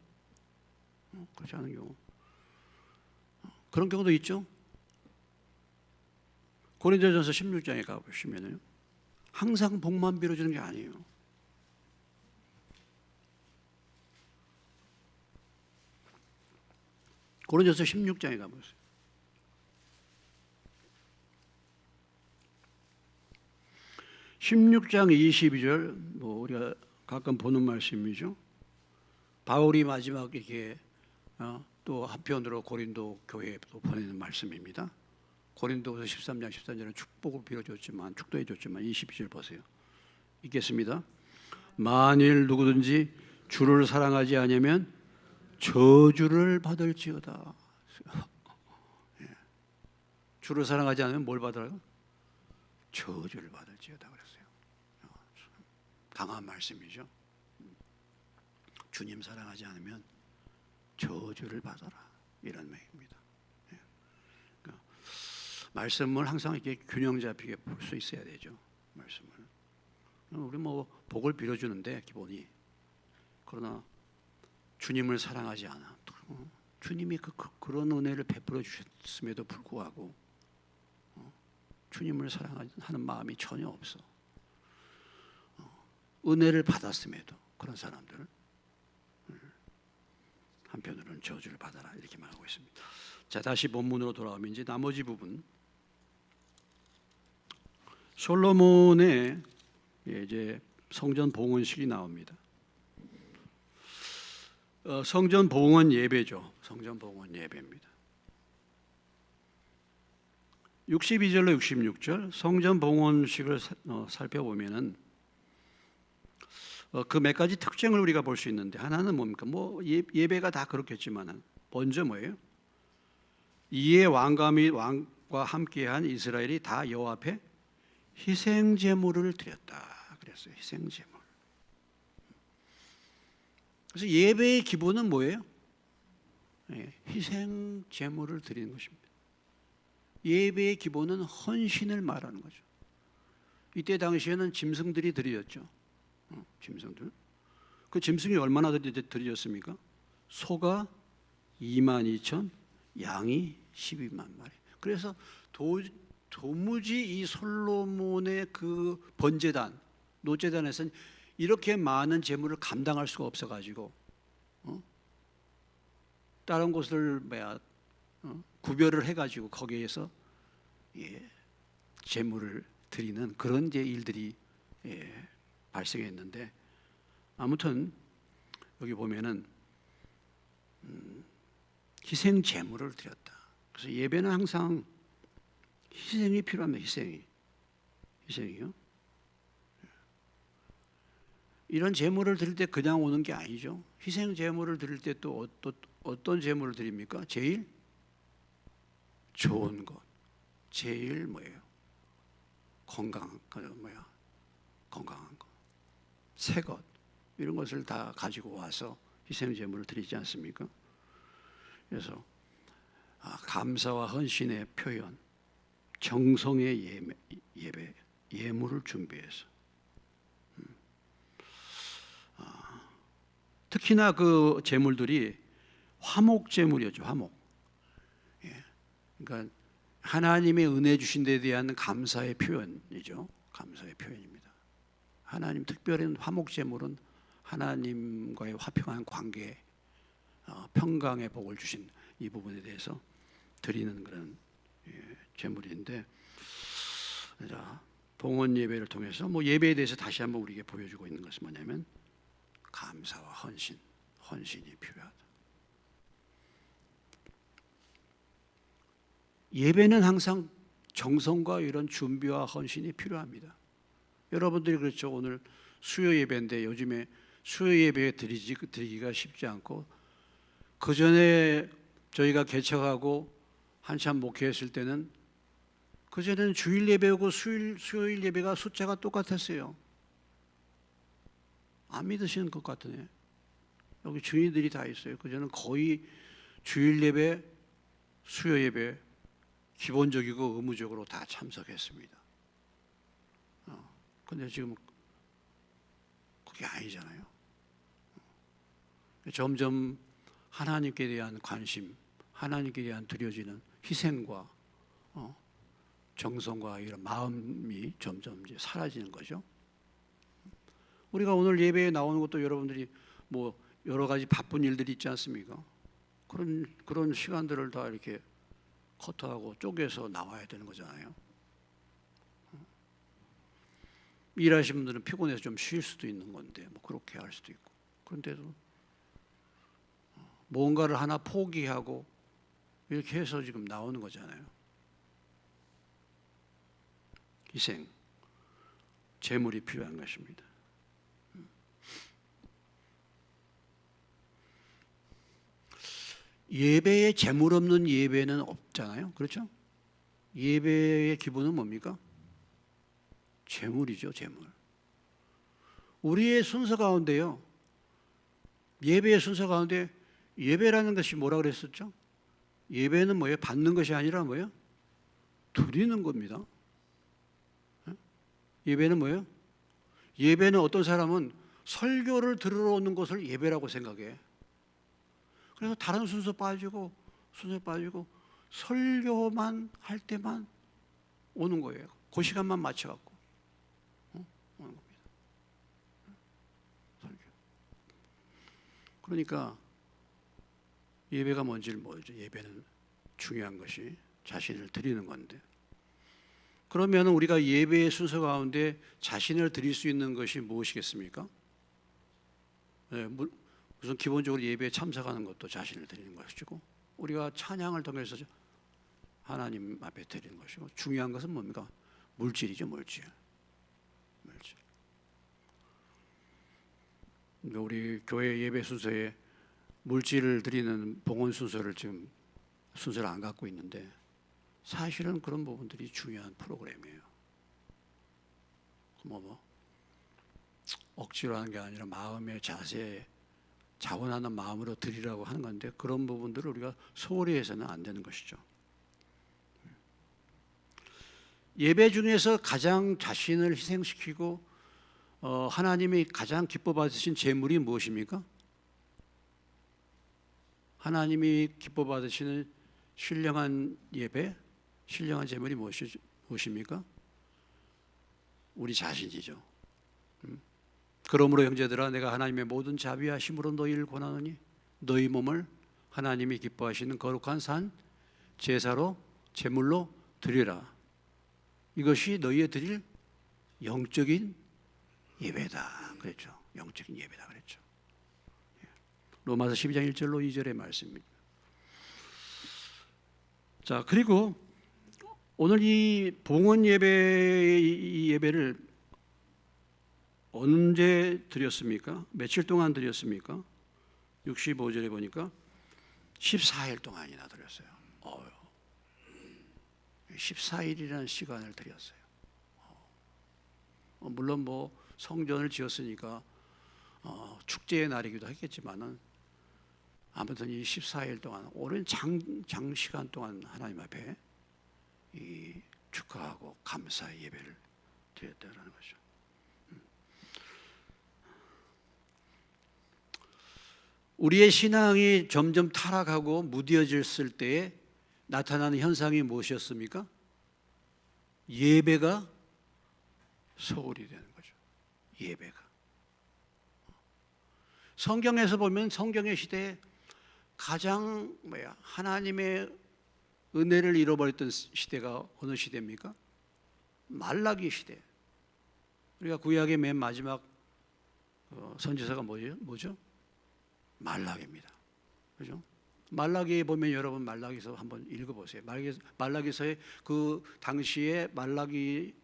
그렇지 않은 경우, 그런 경우도 있죠. 고린도전서 16장에 가보시면요, 항상 복만 빌어주는 게 아니에요. 고린도전서 16장에 가보세요. (16장 22절) 뭐 우리가 가끔 보는 말씀이죠. 바울이 마지막 이렇게 또 한편으로 고린도 교회에 또 보내는 말씀입니다. 고린도서 13장 13절은 축복을 빌어줬지만, 축도해줬지만 22절 보세요. 읽겠습니다. 만일 누구든지 주를 사랑하지 않으면 저주를 받을지어다. 주를 사랑하지 않으면 뭘 받아요? 저주를 받을지어다 그랬어요. 강한 말씀이죠. 주님 사랑하지 않으면 저주를 받아라, 이런 말입니다. 그러니까 말씀을 항상 이렇게 균형 잡히게 볼 수 있어야 되죠. 말씀을 우리 뭐 복을 빌어주는데 기본이, 그러나 주님을 사랑하지 않아. 주님이 그런 은혜를 베풀어 주셨음에도 불구하고 주님을 사랑하는 마음이 전혀 없어. 은혜를 받았음에도 그런 사람들 한편으로는 저주를 받아라, 이렇게 말하고 있습니다. 자, 다시 본문으로 돌아오면 이제 나머지 부분, 솔로몬의 이제 성전 봉헌식이 나옵니다. 성전 봉헌 예배죠. 성전 봉헌 예배입니다. 62절로 66절 성전 봉헌식을 살펴보면은 그 몇 가지 특징을 우리가 볼 수 있는데, 하나는 뭡니까? 뭐 예배가 다 그렇겠지만은 먼저 뭐예요? 이에 왕과 함께한 이스라엘이 다 여호와 앞에 희생 제물을 드렸다 그랬어요. 희생 제물. 그래서 예배의 기본은 뭐예요? 희생 제물을 드리는 것입니다. 예배의 기본은 헌신을 말하는 거죠. 이때 당시에는 짐승들이 드려졌죠. 짐승들. 그 짐승이 얼마나 드려졌습니까? 소가 22,000, 양이 12만 마리. 그래서 도무지 이 솔로몬의 그 번제단, 노제단에서는 이렇게 많은 재물을 감당할 수가 없어가지고 다른 곳을 구별을 해가지고 거기에서 재물을 드리는 그런 이제 일들이 발생했는데, 아무튼 여기 보면은 희생 제물을 드렸다. 그래서 예배는 항상 희생이 필요합니다. 희생이요. 이런 제물을 드릴 때 그냥 오는 게 아니죠. 희생 제물을 드릴 때 또 어떤 제물을 드립니까? 제일 좋은 것, 제일 뭐예요? 건강한 것, 새 것, 이런 것을 다 가지고 와서 희생 제물을 드리지 않습니까? 그래서 감사와 헌신의 표현, 정성의 예배, 예물을 준비해서 특히나 그 제물들이 화목 제물이었죠. 화목. 그러니까 하나님의 은혜 주신 데 대한 감사의 표현이죠. 감사의 표현입니다. 하나님 특별한 화목 제물은 하나님과의 화평한 관계, 평강의 복을 주신 이 부분에 대해서 드리는 그런 제물인데, 봉헌 예배를 통해서 뭐 예배에 대해서 다시 한번 우리에게 보여주고 있는 것은 뭐냐면 감사와 헌신이 필요하다. 예배는 항상 정성과 이런 준비와 헌신이 필요합니다. 여러분들이 그렇죠. 오늘 수요 예배인데 요즘에 수요 예배 드리기가 쉽지 않고, 그 전에 저희가 개척하고 한참 목회했을 때는 그 전에는 주일 예배하고 수요일 예배가 숫자가 똑같았어요. 안 믿으시는 것 같으네. 여기 주인들이 다 있어요. 그 전에는 거의 주일 예배, 수요 예배 기본적이고 의무적으로 다 참석했습니다. 근데 지금 그게 아니잖아요. 점점 하나님께 대한 관심, 하나님께 대한 드려지는 희생과 정성과 이런 마음이 점점 이제 사라지는 거죠. 우리가 오늘 예배에 나오는 것도 여러분들이 뭐 여러 가지 바쁜 일들이 있지 않습니까? 그런 시간들을 다 이렇게 커트하고 쪼개서 나와야 되는 거잖아요. 일하시는 분들은 피곤해서 좀 쉴 수도 있는 건데 뭐 그렇게 할 수도 있고, 그런데도 뭔가를 하나 포기하고 이렇게 해서 지금 나오는 거잖아요. 희생, 재물이 필요한 것입니다. 예배에 재물 없는 예배는 없잖아요. 그렇죠? 예배의 기본은 뭡니까? 재물이죠, 재물. 우리의 순서 가운데요, 예배의 순서 가운데 예배라는 것이 뭐라 그랬었죠? 예배는 뭐예요? 받는 것이 아니라 뭐예요? 드리는 겁니다. 예배는 뭐예요? 예배는 어떤 사람은 설교를 들으러 오는 것을 예배라고 생각해. 그래서 다른 순서 빠지고 설교만 할 때만 오는 거예요. 그 시간만 맞춰갖고 오는 겁니다. 설교. 그러니까 예배가 뭔지를 모르죠. 예배는 중요한 것이 자신을 드리는 건데, 그러면 우리가 예배의 순서 가운데 자신을 드릴 수 있는 것이 무엇이겠습니까? 네, 우선 기본적으로 예배에 참석하는 것도 자신을 드리는 것이고, 우리가 찬양을 통해서 하나님 앞에 드리는 것이고, 중요한 것은 뭡니까? 물질이죠, 물질. 우리 교회 예배 순서에 물질을 드리는 봉헌 순서를 지금 순서를 안 갖고 있는데, 사실은 그런 부분들이 중요한 프로그램이에요. 억지로 하는 게 아니라 마음의 자세에 자원하는 마음으로 드리라고 하는 건데, 그런 부분들을 우리가 소홀히 해서는 안 되는 것이죠. 예배 중에서 가장 자신을 희생시키고 하나님이 가장 기뻐 받으신 제물이 무엇입니까? 하나님이 기뻐 받으시는 신령한 예배, 신령한 제물이 무엇입니까? 우리 자신이죠. 그러므로 형제들아, 내가 하나님의 모든 자비와 힘으로 너희를 권하노니 너희 몸을 하나님이 기뻐하시는 거룩한 산 제사로 제물로 드리라. 이것이 너희의 드릴 영적인 예배다 그랬죠. 영적인 예배다 그랬죠. 로마서 12장 1절로 2절의 말씀입니다. 자, 그리고 오늘 이 봉헌 예배를 언제 드렸습니까? 며칠 동안 드렸습니까? 65절에 보니까 14일 동안이나 드렸어요. 14일이라는 시간을 드렸어요. 물론 뭐 성전을 지었으니까 축제의 날이기도 했겠지만은, 아무튼 이 14일 동안 오랜 장시간 동안 하나님 앞에 이 축하하고 감사의 예배를 드렸다는 거죠. 우리의 신앙이 점점 타락하고 무뎌졌을 때에 나타나는 현상이 무엇이었습니까? 예배가 소홀히 되는 거죠. 예배가. 성경에서 보면 성경의 시대에 가장 하나님의 은혜를 잃어버렸던 시대가 어느 시대입니까? 말라기 시대. 우리가 구약의 맨 마지막 선지서가 뭐죠? 말라기입니다. 그죠? 말라기에 보면 여러분 말라기서 한번 읽어보세요. 말라기서의 그 당시에 말라기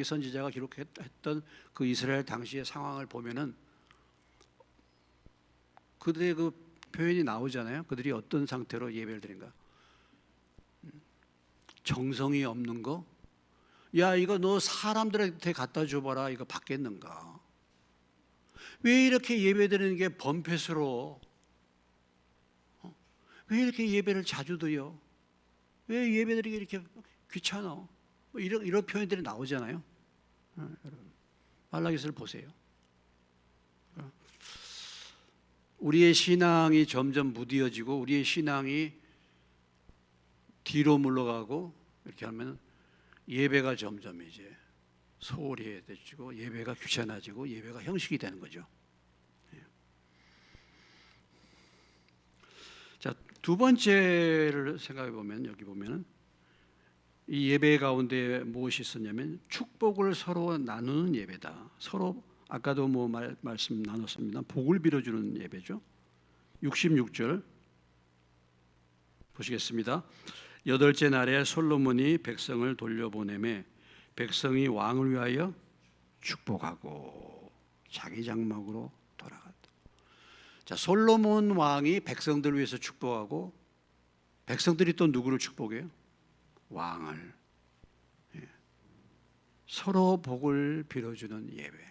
선지자가 기록했던 그 이스라엘 당시의 상황을 보면은 그들의 그 표현이 나오잖아요. 그들이 어떤 상태로 예배를 드린가? 정성이 없는 거? 야, 이거 너 사람들한테 갖다 줘봐라. 이거 받겠는가? 왜 이렇게 예배 드리는 게 범패스러워? 왜 이렇게 예배를 자주 드려? 왜 예배 드리기 이렇게 귀찮아? 뭐 이런 표현들이 나오잖아요. 여러분, 말라기서를 보세요. 우리의 신앙이 점점 무뎌지고 우리의 신앙이 뒤로 물러가고 이렇게 하면 예배가 점점 이제 소홀히 해지고 예배가 귀찮아지고 예배가 형식이 되는 거죠. 자, 두 번째를 생각해 보면 여기 보면은 이 예배 가운데 무엇이 있었냐면 축복을 서로 나누는 예배다. 서로 아까도 말씀 나눴습니다. 복을 빌어주는 예배죠. 66절 보시겠습니다. 여덟째 날에 솔로몬이 백성을 돌려보내매 백성이 왕을 위하여 축복하고 자기 장막으로 돌아갔다. 자, 솔로몬 왕이 백성들을 위해서 축복하고 백성들이 또 누구를 축복해요? 왕을. 서로 복을 빌어주는 예배.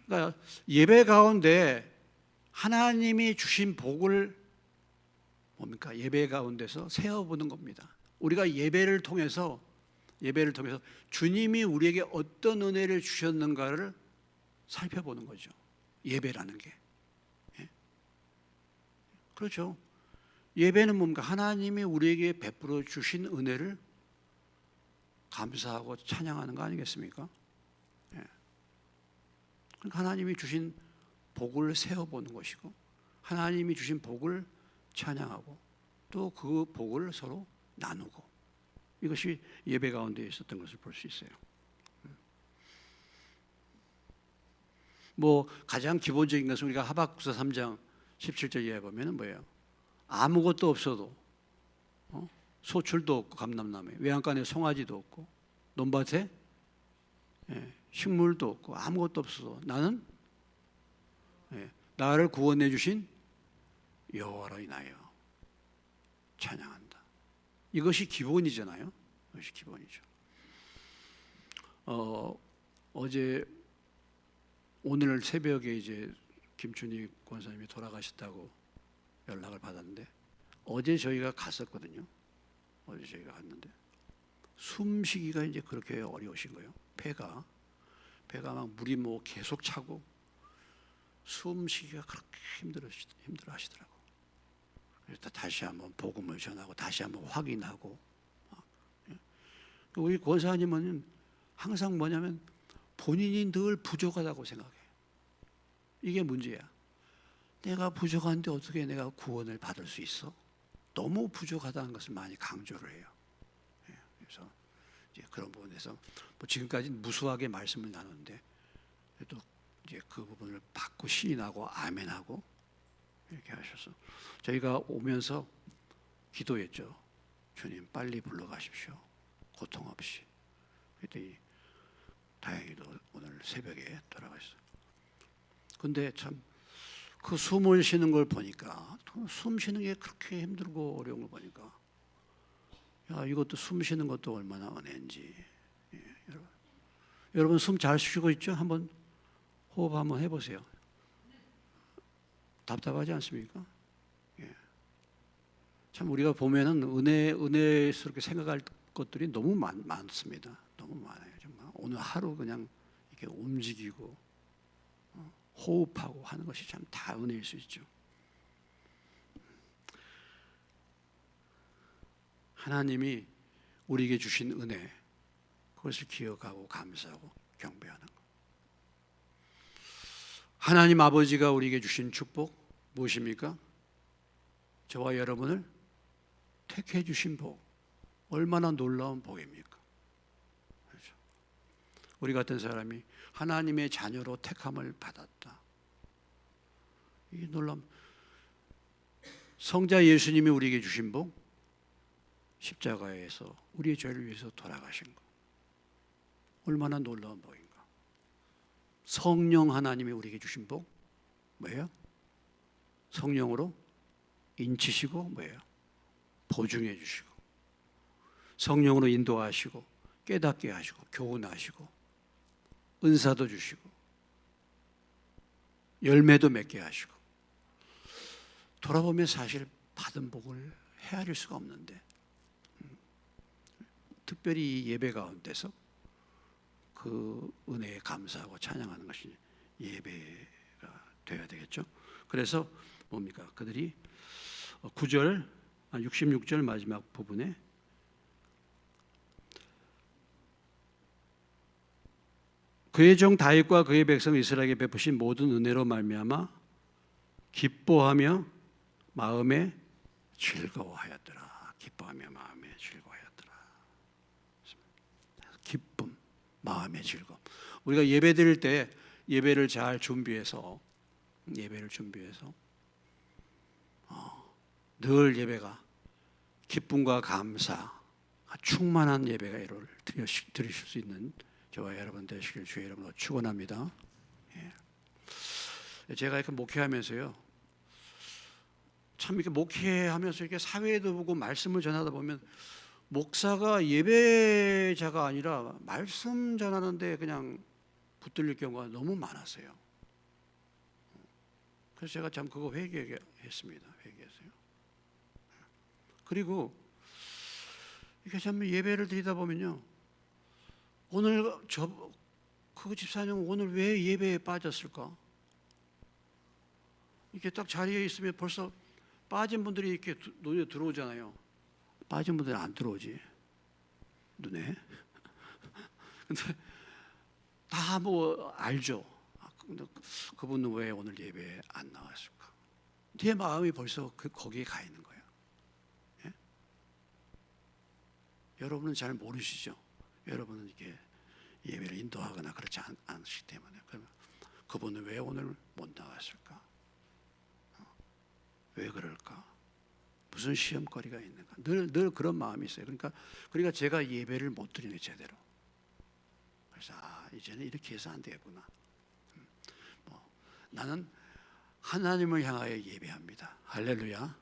그러니까 예배 가운데 하나님이 주신 복을 뭡니까? 예배 가운데서 세어보는 겁니다. 우리가 예배를 통해서 주님이 우리에게 어떤 은혜를 주셨는가를 살펴보는 거죠. 예배라는 게. 그렇죠. 예배는 뭡니까? 하나님이 우리에게 베풀어 주신 은혜를 감사하고 찬양하는 거 아니겠습니까? 그러니까 하나님이 주신 복을 세어보는 것이고 하나님이 주신 복을 찬양하고 또 그 복을 서로 나누고 이것이 예배 가운데 있었던 것을 볼 수 있어요. 뭐 가장 기본적인 것은 우리가 하박국서 3장 17절 이하에 보면은 뭐예요? 아무것도 없어도 소출도 없고 감람나무에 외양간에 송아지도 없고 논밭에 식물도 없고 아무것도 없어도 나는 나를 구원해 주신 여호와로 인하여 찬양한다. 이것이 기본이잖아요. 이것이 기본이죠. 오늘 새벽에 이제 김춘희 권사님이 돌아가셨다고 연락을 받았는데 어제 저희가 갔었거든요. 어제 저희가 갔는데 숨쉬기가 이제 그렇게 어려우신 거예요. 배가 막 물이 뭐 계속 차고 숨쉬기가 그렇게 힘들어 하시더라고. 그래서 다시 한번 복음을 전하고 다시 한번 확인하고. 우리 권사님은 항상 뭐냐면 본인이 늘 부족하다고 생각해. 이게 문제야. 내가 부족한데 어떻게 내가 구원을 받을 수 있어? 너무 부족하다는 것을 많이 강조를 해요. 그래서 이제 그런 부분에서 뭐 지금까지 무수하게 말씀을 나누는데 또 이제 그 부분을 받고 시인하고 아멘하고 이렇게 하셔서 저희가 오면서 기도했죠. 주님 빨리 불러가십시오. 고통 없이. 그랬더니 다행히도 오늘 새벽에 돌아가셨어요. 근데 참 그 숨을 쉬는 걸 보니까 숨 쉬는 게 그렇게 힘들고 어려운 걸 보니까 야, 이것도 숨 쉬는 것도 얼마나 은혜인지. 여러분 숨 잘 쉬고 있죠? 한번 호흡 한번 해보세요. 답답하지 않습니까? 참 우리가 보면은 은혜스럽게 생각할 것들이 너무 많습니다. 너무 많아요. 정말 오늘 하루 그냥 이렇게 움직이고 호흡하고 하는 것이 참 다 은혜일 수 있죠. 하나님이 우리에게 주신 은혜, 그것을 기억하고 감사하고 경배하는 것. 하나님 아버지가 우리에게 주신 축복 무엇입니까? 저와 여러분을 택해 주신 복, 얼마나 놀라운 복입니까? 그렇죠. 우리 같은 사람이 하나님의 자녀로 택함을 받았다. 이게 놀라운, 성자 예수님이 우리에게 주신 복, 십자가에서 우리의 죄를 위해서 돌아가신 것, 얼마나 놀라운 복인가. 성령 하나님이 우리에게 주신 복 뭐예요? 성령으로 인치시고 뭐예요? 보증해 주시고, 성령으로 인도하시고 깨닫게 하시고 교훈하시고 은사도 주시고 열매도 맺게 하시고. 돌아보면 사실 받은 복을 헤아릴 수가 없는데, 특별히 이 예배 가운데서 그 은혜에 감사하고 찬양하는 것이 예배가 되어야 되겠죠. 그래서 뭡니까? 그들이 9절, 66절 마지막 부분에 그의 종 다윗과 그의 백성 이스라엘에게 베푸신 모든 은혜로 말미암아 기뻐하며 마음에 즐거워하였더라. 기뻐하며 마음에 즐거워하였더라. 기쁨, 마음의 즐거움. 우리가 예배 드릴 때 예배를 잘 준비해서 늘 예배가 기쁨과 감사 충만한 예배가 이를 드리실 수 있는 저와 여러분 되시길 주의 이름으로 축원합니다. 제가 이렇게 목회하면서요, 참 이렇게 목회하면서 이렇게 사회도 보고 말씀을 전하다 보면 목사가 예배자가 아니라 말씀 전하는데 그냥 붙들릴 경우가 너무 많았어요. 그래서 제가 참 그거 회개했습니다. 회개했어요. 그리고 이렇게 참 예배를 드리다 보면요, 오늘 그 집사님 오늘 왜 예배에 빠졌을까? 이렇게 딱 자리에 있으면 벌써 빠진 분들이 이렇게 눈에 들어오잖아요. 빠진 분들은 안 들어오지, 눈에. 근데 다 뭐 알죠. 근데 그분은 왜 오늘 예배에 안 나왔을까? 제 마음이 벌써 거기에 가 있는 거예요. 예? 여러분은 잘 모르시죠. 여러분은 이렇게 예배를 인도하거나 그렇지 않으시기 때문에. 그러면 그분은 왜 오늘 못 나왔을까? 왜 그럴까? 무슨 시험거리가 있는가? 늘 그런 마음이 있어요. 그러니까 제가 예배를 못 드리는 제대로. 그래서 이제는 이렇게 해서 안 되겠구나. 나는 하나님을 향하여 예배합니다. 할렐루야.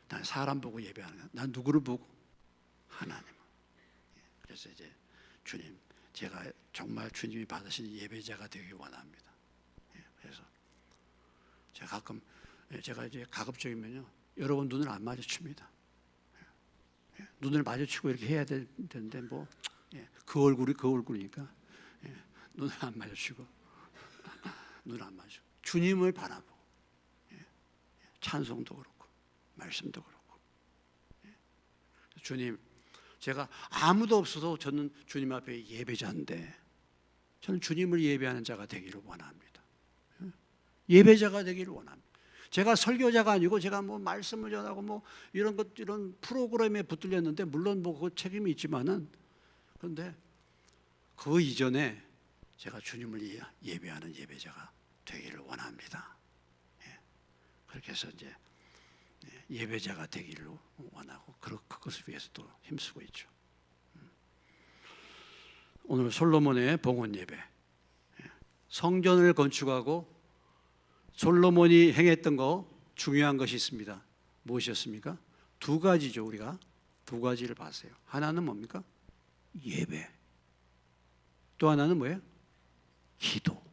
난 사람 보고 예배하는 거야. 난 누구를 보고? 하나님. 그래서 이제 주님, 제가 정말 주님이 받으신 예배자가 되기 원합니다. 그래서 제가 이제 가급적이면요, 여러분 눈을 안 마주칩니다. 눈을 마주치고 이렇게 해야 되는데 그 얼굴이 그 얼굴이니까 눈을 안 마주치고 눈을 안 마주치고 주님을 바라보고, 찬송도 그렇고 말씀도 그렇고. 주님, 제가 아무도 없어도 저는 주님 앞에 예배자인데 저는 주님을 예배하는 자가 되기를 원합니다. 예배자가 되기를 원합니다. 제가 설교자가 아니고 제가 뭐 말씀을 전하고 이런 프로그램에 붙들렸는데 물론 그 책임이 있지만은, 그런데 그 이전에 제가 주님을 예배하는 예배자가 되기를 원합니다. 그렇게 해서 이제 예배자가 되기를 원하고 그것을 위해서 또 힘쓰고 있죠. 오늘 솔로몬의 봉헌 예배, 성전을 건축하고 솔로몬이 행했던 거 중요한 것이 있습니다. 무엇이었습니까? 두 가지죠. 우리가 두 가지를 봤어요. 하나는 뭡니까? 예배. 또 하나는 뭐예요? 기도.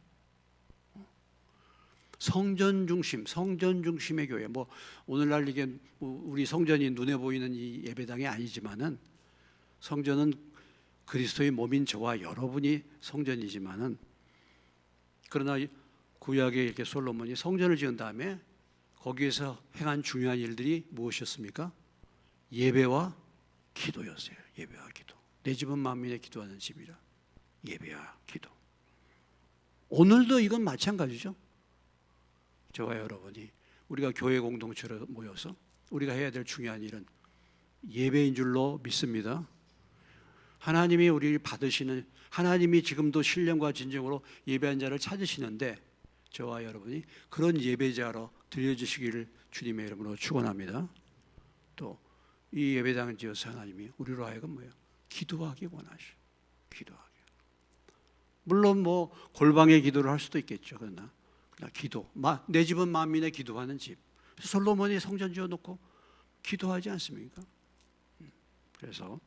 성전 중심의 교회. 오늘날 이게 우리 성전이 눈에 보이는 이 예배당이 아니지만은, 성전은 그리스도의 몸인 저와 여러분이 성전이지만은, 그러나 구약에 이렇게 솔로몬이 성전을 지은 다음에 거기에서 행한 중요한 일들이 무엇이었습니까? 예배와 기도였어요. 예배와 기도. 내 집은 만민의 기도하는 집이라. 예배와 기도. 오늘도 이건 마찬가지죠. 저와 여러분이 우리가 교회 공동체로 모여서 우리가 해야 될 중요한 일은 예배인 줄로 믿습니다. 하나님이 우리를 받으시는, 하나님이 지금도 신령과 진정으로 예배한 자를 찾으시는데 저와 여러분이 그런 예배자로 드려주시기를 주님의 이름으로 축원합니다. 또 이 예배당을 지어서 하나님이 우리로 하여금 뭐예요? 기도하기 원하시오. 기도하기. 물론 뭐 골방에 기도를 할 수도 있겠죠. 그러나 기도, 내 집은 만민의 기도하는 집. 솔로몬이 성전 지어놓고 기도하지 않습니까? 그래서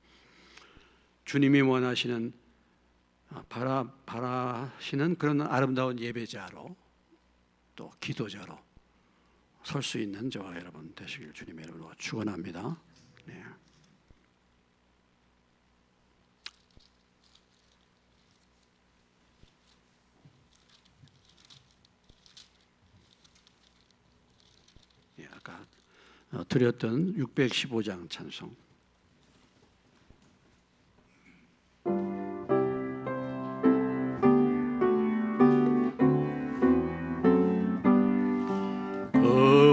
주님이 원하시는 바라시는 그런 아름다운 예배자로 또 기도자로 설 수 있는 저와 여러분 되시길 주님의 이름으로 축원합니다. 네. 예, 아까 드렸던 615장 찬송.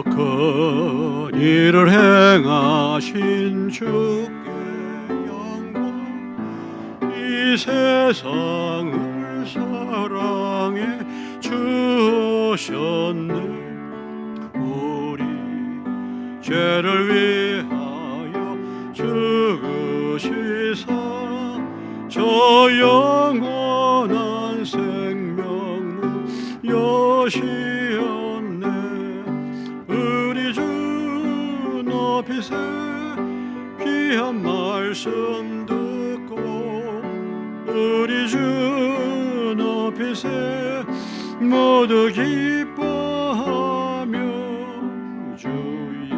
큰 일을 행하신 주께 영광, 이 세상을 사랑해 주셨네. 우리 죄를 위하여 죽으시사 저 영원한 생명을 여시었네. 우리 주 높이세 귀한 말씀 듣고, 우리 주 높이세 모두 기뻐하며 주의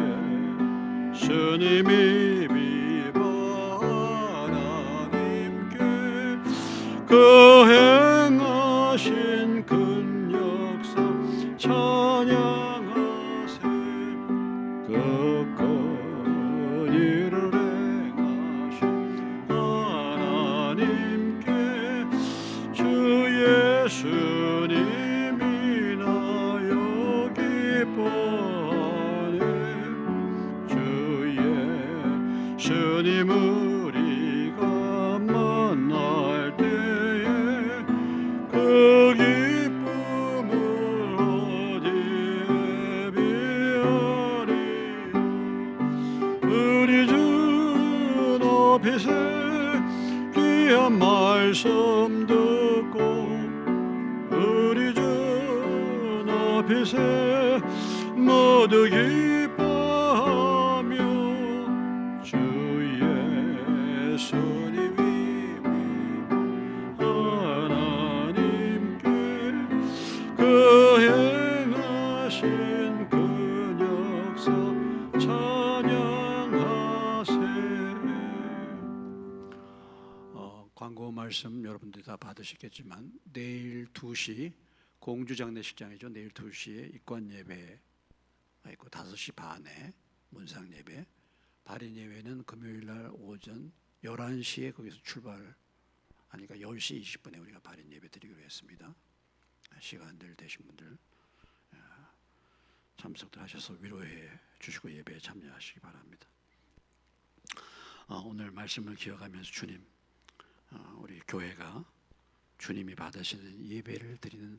주님이 비바 하나님께 그 행하신 큰 역사 찬양하세. 그 큰 일을 행하신 하나님께 주 예수님이 나여 기뻐하네. 주의 주님 우리가 만날 때에 그 기쁨을 어디에 비하리. 우리 주 높이세 귀한 말씀 듣고, 우리 주 높이세 모두 기뻐하며 주 예수님이 하나님께 그 행하신 그 역사 찬양하세. 광고 말씀 여러분들이 다 받으시겠지만 내일 2시 공주장례식장이죠. 내일 2시에 입관 예배 있고 5시 반에 문상 예배, 발인 예배는 금요일 날 오전 11시에 거기서 출발, 아니까 10시 20분에 우리가 발인 예배 드리기로 했습니다. 시간들 되신 분들 참석들 하셔서 위로해 주시고 예배에 참여하시기 바랍니다. 오늘 말씀을 기억하면서 주님, 우리 교회가 주님이 받으시는 예배를 드리는,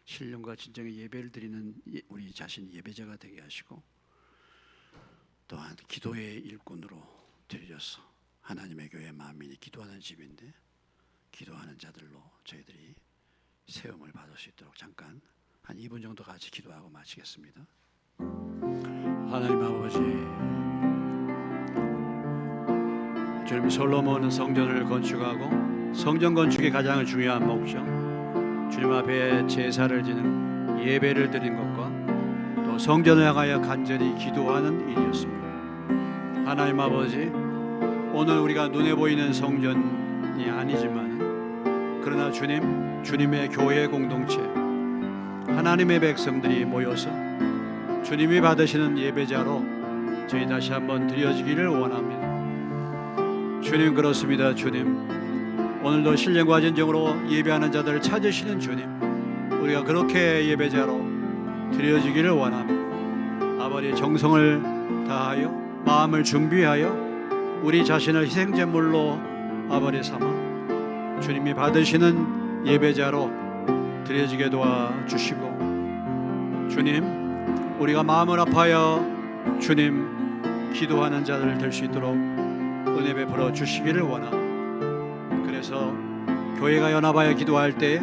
신령과 진정의 예배를 드리는 우리 자신 예배자가 되게 하시고, 또한 기도의 일꾼으로 드려서 하나님의 교회 만민이 기도하는 집인데 기도하는 자들로 저희들이 세움을 받을 수 있도록 잠깐 한 2분 정도 같이 기도하고 마치겠습니다. 하나님 아버지, 주님, 솔로몬은 성전을 건축하고 성전 건축이 가장 중요한 목적, 주님 앞에 제사를 지는 예배를 드린 것과 또 성전을 향하여 간절히 기도하는 일이었습니다. 하나님 아버지, 오늘 우리가 눈에 보이는 성전이 아니지만 그러나 주님, 주님의 교회 공동체, 하나님의 백성들이 모여서 주님이 받으시는 예배자로 저희 다시 한번 드려지기를 원합니다. 주님, 그렇습니다. 주님, 오늘도 신령과 진정으로 예배하는 자들을 찾으시는 주님, 우리가 그렇게 예배자로 드려지기를 원합니다. 아버지, 정성을 다하여 마음을 준비하여 우리 자신을 희생제물로 아버지 삼아 주님이 받으시는 예배자로 드려지게 도와주시고, 주님, 우리가 마음을 아파하여 주님 기도하는 자들 될 수 있도록 은혜 베풀어 주시기를 원하고, 그래서 교회가 연합하여 기도할 때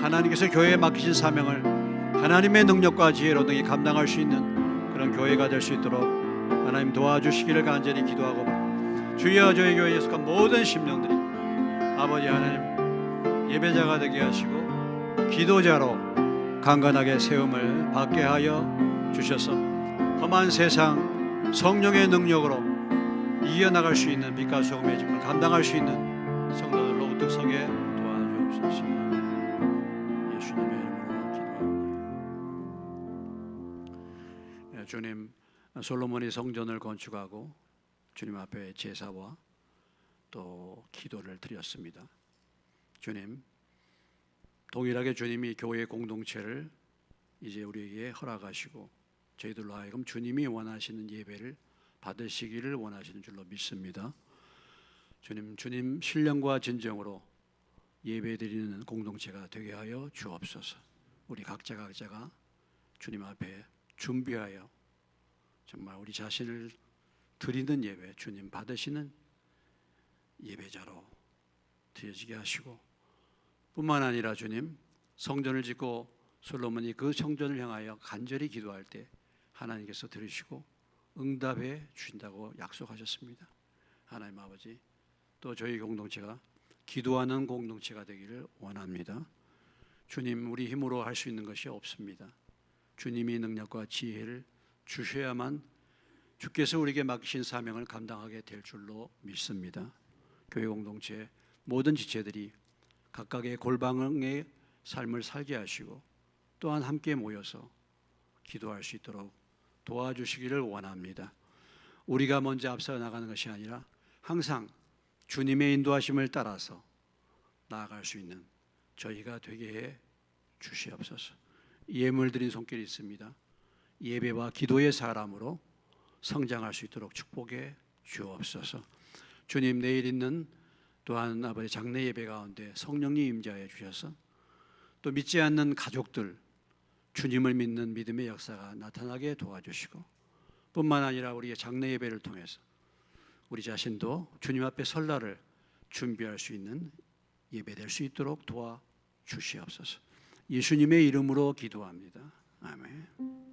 하나님께서 교회에 맡기신 사명을 하나님의 능력과 지혜로 등이 감당할 수 있는 그런 교회가 될 수 있도록 하나님 도와주시기를 간절히 기도하고, 주여 저희 교회에 속한 모든 심령들이 아버지 하나님 예배자가 되게 하시고 기도자로 강건하게 세움을 받게 하여 주셔서 험한 세상 성령의 능력으로 이겨나갈 수 있는 빛과 소금의 직분을 감당할 수 있는 성도들로 우뚝 서게 도와주옵소서. 예수님의 이름으로 기도합니다. 주님, 솔로몬이 성전을 건축하고 주님 앞에 제사와 또 기도를 드렸습니다. 주님, 동일하게 주님이 교회 공동체를 이제 우리에게 허락하시고 저희들로 하여금 주님이 원하시는 예배를 받으시기를 원하시는 줄로 믿습니다. 주님 신령과 진정으로 예배드리는 공동체가 되게 하여 주옵소서. 우리 각자가 주님 앞에 준비하여 정말 우리 자신을 드리는 예배, 주님 받으시는 예배자로 되어지게 하시고, 뿐만 아니라 주님, 성전을 짓고 솔로몬이 그 성전을 향하여 간절히 기도할 때 하나님께서 들으시고 응답해 주신다고 약속하셨습니다. 하나님 아버지, 또 저희 공동체가 기도하는 공동체가 되기를 원합니다. 주님, 우리 힘으로 할 수 있는 것이 없습니다. 주님이 능력과 지혜를 주셔야만 주께서 우리에게 맡기신 사명을 감당하게 될 줄로 믿습니다. 교회 공동체 모든 지체들이 각각의 골방의 삶을 살게 하시고 또한 함께 모여서 기도할 수 있도록 도와주시기를 원합니다. 우리가 먼저 앞서 나가는 것이 아니라 항상 주님의 인도하심을 따라서 나아갈 수 있는 저희가 되게 해 주시옵소서. 예물 드린 손길이 있습니다. 예배와 기도의 사람으로 성장할 수 있도록 축복해 주옵소서. 주님, 내일 있는 또한 아버지 장례 예배 가운데 성령님 임재하여 주셔서 또 믿지 않는 가족들 주님을 믿는 믿음의 역사가 나타나게 도와주시고, 뿐만 아니라 우리의 장례 예배를 통해서 우리 자신도 주님 앞에 설날을 준비할 수 있는 예배 될 수 있도록 도와주시옵소서. 예수님의 이름으로 기도합니다. 아멘.